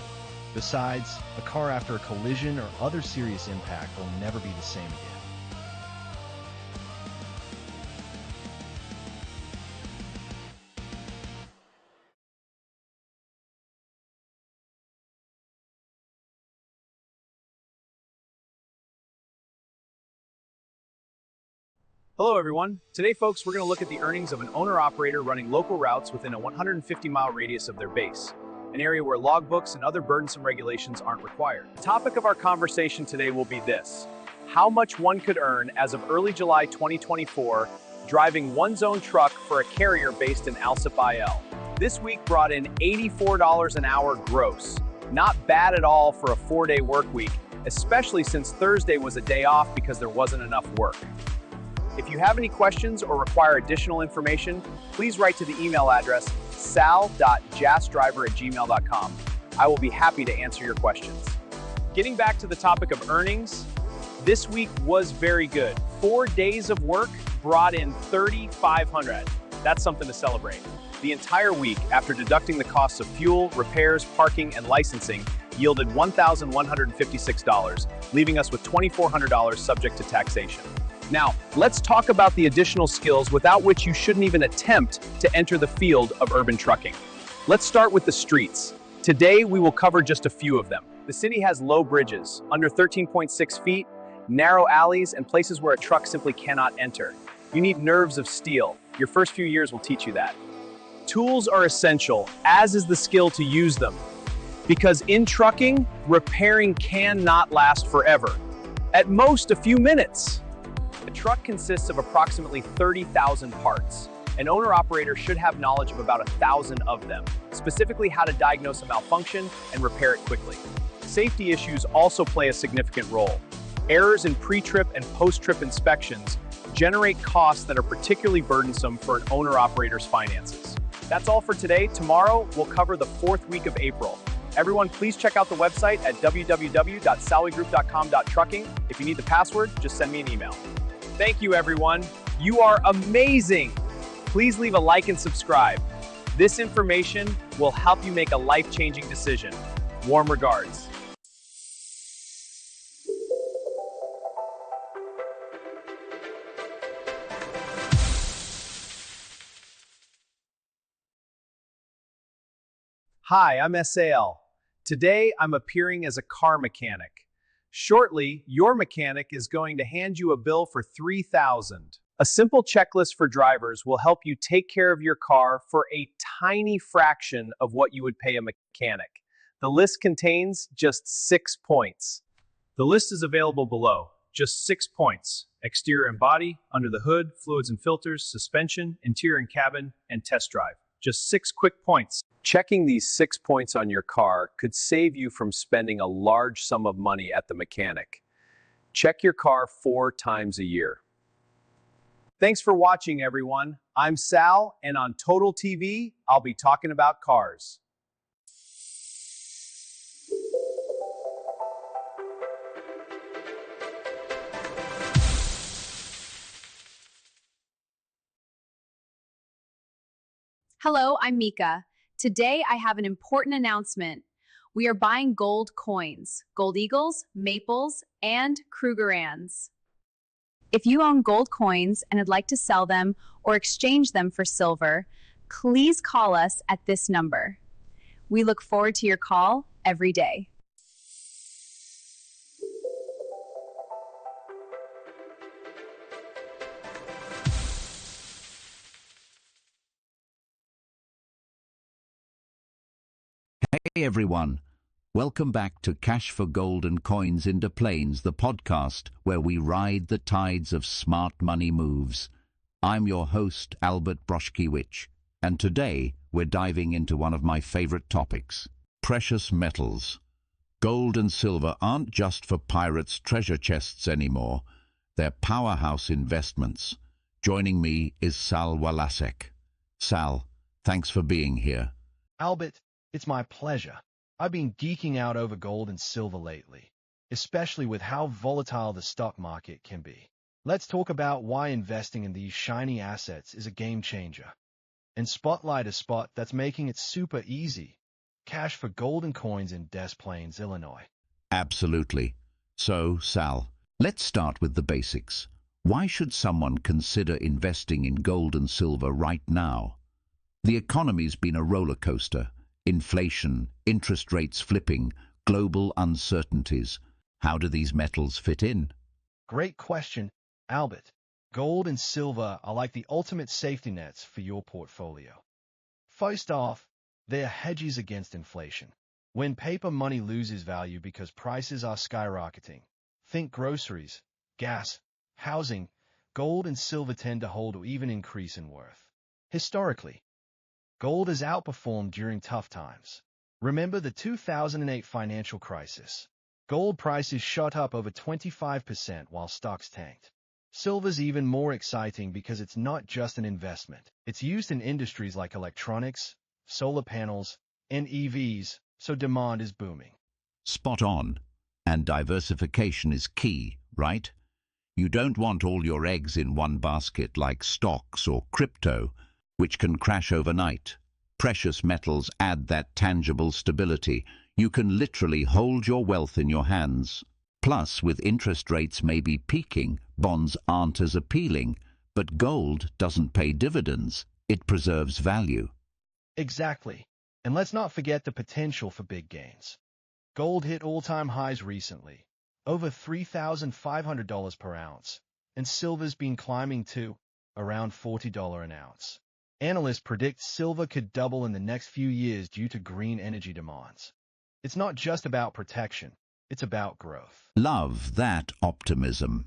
Besides, a car after a collision or other serious impact will never be the same again. Hello everyone. Today folks, we're going to look at the earnings of an owner-operator running local routes within a 150-mile radius of their base, an area where logbooks and other burdensome regulations aren't required. The topic of our conversation today will be this: how much one could earn as of early July 2024 driving one zone truck for a carrier based in Alsip, IL. This week brought in $84 an hour gross. Not bad at all for a 4-day work week, especially since Thursday was a day off because there wasn't enough work. If you have any questions or require additional information, please write to the email address sal.jassdriver@gmail.com. I will be happy to answer your questions. Getting back to the topic of earnings, this week was very good. 4 days of work brought in $3,500. That's something to celebrate. The entire week, after deducting the costs of fuel, repairs, parking, and licensing, yielded $1,156, leaving us with $2,400 subject to taxation. Now, let's talk about the additional skills without which you shouldn't even attempt to enter the field of urban trucking. Let's start with the streets. Today, we will cover just a few of them. The city has low bridges, under 13.6 feet, narrow alleys, and places where a truck simply cannot enter. You need nerves of steel. Your first few years will teach you that. Tools are essential, as is the skill to use them. Because in trucking, repairing cannot last forever. At most, a few minutes. A truck consists of approximately 30,000 parts. An owner-operator should have knowledge of about 1,000 of them, specifically how to diagnose a malfunction and repair it quickly. Safety issues also play a significant role. Errors in pre-trip and post-trip inspections generate costs that are particularly burdensome for an owner-operator's finances. That's all for today. Tomorrow, we'll cover the 4th week of April. Everyone, please check out the website at www.salwigroup.com.trucking. If you need the password, just send me an email. Thank you, everyone. You are amazing. Please leave a like and subscribe. This information will help you make a life-changing decision. Warm regards. Hi, I'm SAL. Today, I'm appearing as a car mechanic. Shortly, your mechanic is going to hand you a bill for $3,000. A simple checklist for drivers will help you take care of your car for a tiny fraction of what you would pay a mechanic. The list contains just 6 points. The list is available below. Just 6 points: exterior and body, under the hood, fluids and filters, suspension, interior and cabin, and test drive. Just 6 quick points. Checking these 6 points on your car could save you from spending a large sum of money at the mechanic. Check your car 4 times a year. Thanks for watching, everyone. I'm Sal, and on Total TV, I'll be talking about cars. Hello, I'm Mika. Today, I have an important announcement. We are buying gold coins, gold eagles, maples, and Krugerrands. If you own gold coins and would like to sell them or exchange them for silver, please call us at this number. We look forward to your call every day. Hey everyone, welcome back to Cash for Gold and Coins into Planes, the podcast where we ride the tides of smart money moves. I'm your host, Albert Broschkiewicz, and today we're diving into one of my favorite topics, precious metals. Gold and silver aren't just for pirates' treasure chests anymore, they're powerhouse investments. Joining me is Sal Walasek. Sal, thanks for being here. Albert, it's my pleasure. I've been geeking out over gold and silver lately, especially with how volatile the stock market can be. Let's talk about why investing in these shiny assets is a game changer. And spotlight a spot that's making it super easy. Cash for Gold and Coins in Des Plaines, Illinois. Absolutely. So, Sal, let's start with the basics. Why should someone consider investing in gold and silver right now? The economy's been a roller coaster. Inflation, interest rates flipping, global uncertainties. How do these metals fit in? Great question, Albert. Gold and silver are like the ultimate safety nets for your portfolio. First off, they're hedges against inflation. When paper money loses value because prices are skyrocketing, think groceries, gas, housing, gold and silver tend to hold or even increase in worth. Historically, gold has outperformed during tough times. Remember the 2008 financial crisis. Gold prices shot up over 25% while stocks tanked. Silver's even more exciting because it's not just an investment. It's used in industries like electronics, solar panels, and EVs, so demand is booming. Spot on. And diversification is key, right? You don't want all your eggs in one basket like stocks or crypto, which can crash overnight. Precious metals add that tangible stability. You can literally hold your wealth in your hands. Plus, with interest rates maybe peaking, bonds aren't as appealing, but gold doesn't pay dividends. It preserves value. Exactly. And let's not forget the potential for big gains. Gold hit all-time highs recently, over $3,500 per ounce, and silver's been climbing too, around $40 an ounce. Analysts predict silver could double in the next few years due to green energy demands. It's not just about protection, it's about growth. Love that optimism.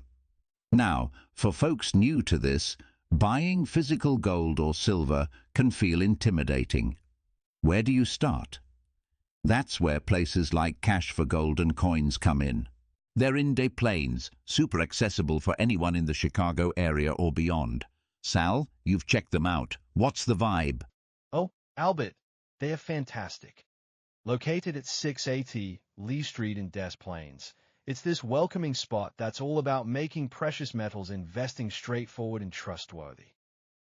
Now, for folks new to this, buying physical gold or silver can feel intimidating. Where do you start? That's where places like Cash for Gold and Coins come in. They're in Des Plaines, super accessible for anyone in the Chicago area or beyond. Sal, you've checked them out. What's the vibe? Oh, Albert, they're fantastic. Located at 680 Lee Street in Des Plaines, it's this welcoming spot that's all about making precious metals investing straightforward and trustworthy.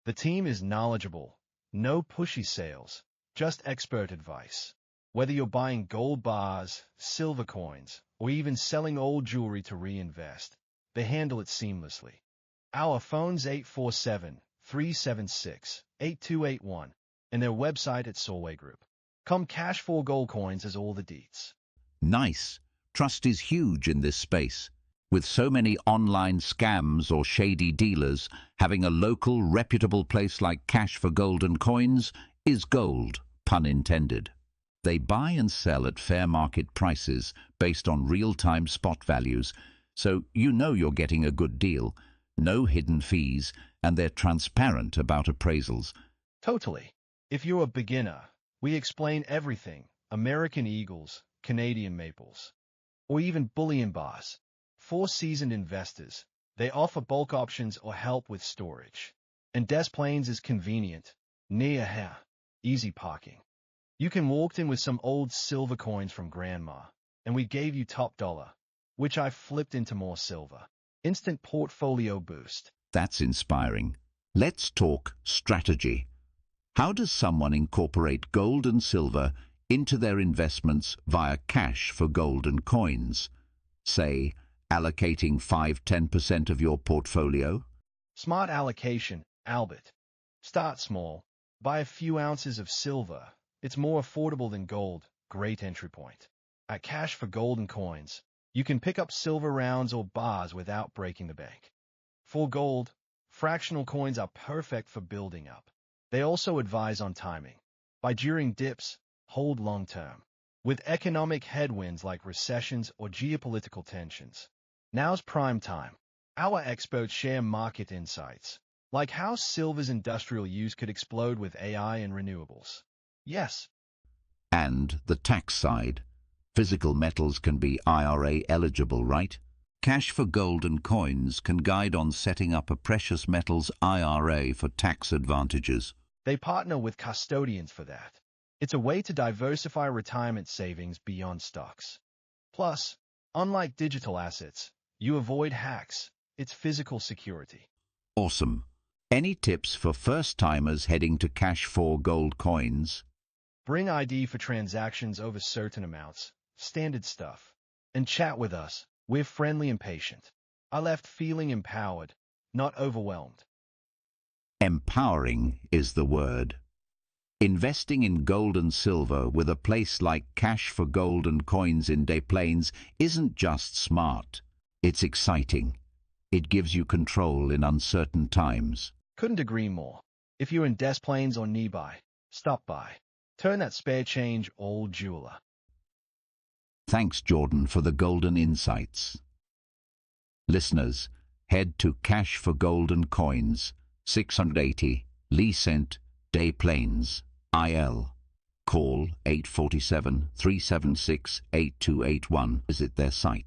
The team is knowledgeable, no pushy sales, just expert advice. Whether you're buying gold bars, silver coins, or even selling old jewelry to reinvest, they handle it seamlessly. Our phone's 847-376-8281, and their website at Solway Group. Come Cash for Gold Coins as all the deets. Nice. Trust is huge in this space. With so many online scams or shady dealers, having a local, reputable place like Cash for Gold and Coins is gold, pun intended. They buy and sell at fair market prices based on real-time spot values, so you know you're getting a good deal. No hidden fees, and they're transparent about appraisals. Totally. If you're a beginner, we explain everything. American Eagles, Canadian Maples, or even bullion bars. For seasoned investors, they offer bulk options or help with storage. And Des Plaines is convenient, near here, easy parking. You can walk in with some old silver coins from grandma, and we gave you top dollar, which I flipped into more silver. Instant portfolio boost. That's inspiring. Let's talk strategy. How does someone incorporate gold and silver into their investments via Cash for Gold and Coins? Say, Allocating 5–10% of your portfolio? Smart allocation, Albert. Start small. Buy a few ounces of silver. It's more affordable than gold. Great entry point. At Cash for Gold and Coins, you can pick up silver rounds or bars without breaking the bank. For gold, fractional coins are perfect for building up. They also advise on timing. Buy during dips, hold long term. With economic headwinds like recessions or geopolitical tensions, now's prime time. Our experts share market insights, like how silver's industrial use could explode with AI and renewables. Yes. And the tax side. Physical metals can be IRA eligible, right? Cash for Gold and Coins can guide on setting up a precious metals IRA for tax advantages. They partner with custodians for that. It's a way to diversify retirement savings beyond stocks. Plus, unlike digital assets, you avoid hacks. It's physical security. Awesome. Any tips for first-timers heading to Cash for Gold Coins? Bring ID for transactions over certain amounts, standard stuff. And chat with us. We're friendly and patient. I left feeling empowered, not overwhelmed. Empowering is the word. Investing in gold and silver with a place like Cash for Gold and Coins in Des Plaines isn't just smart. It's exciting. It gives you control in uncertain times. Couldn't agree more. If you're in Des Plaines or nearby, stop by. Turn that spare change old jeweler. Thanks, Jordan, for the golden insights. Listeners, head to Cash for Gold and Coins, 680 Lee Cent, Des Plaines, IL. Call 847-376-8281. Visit their site.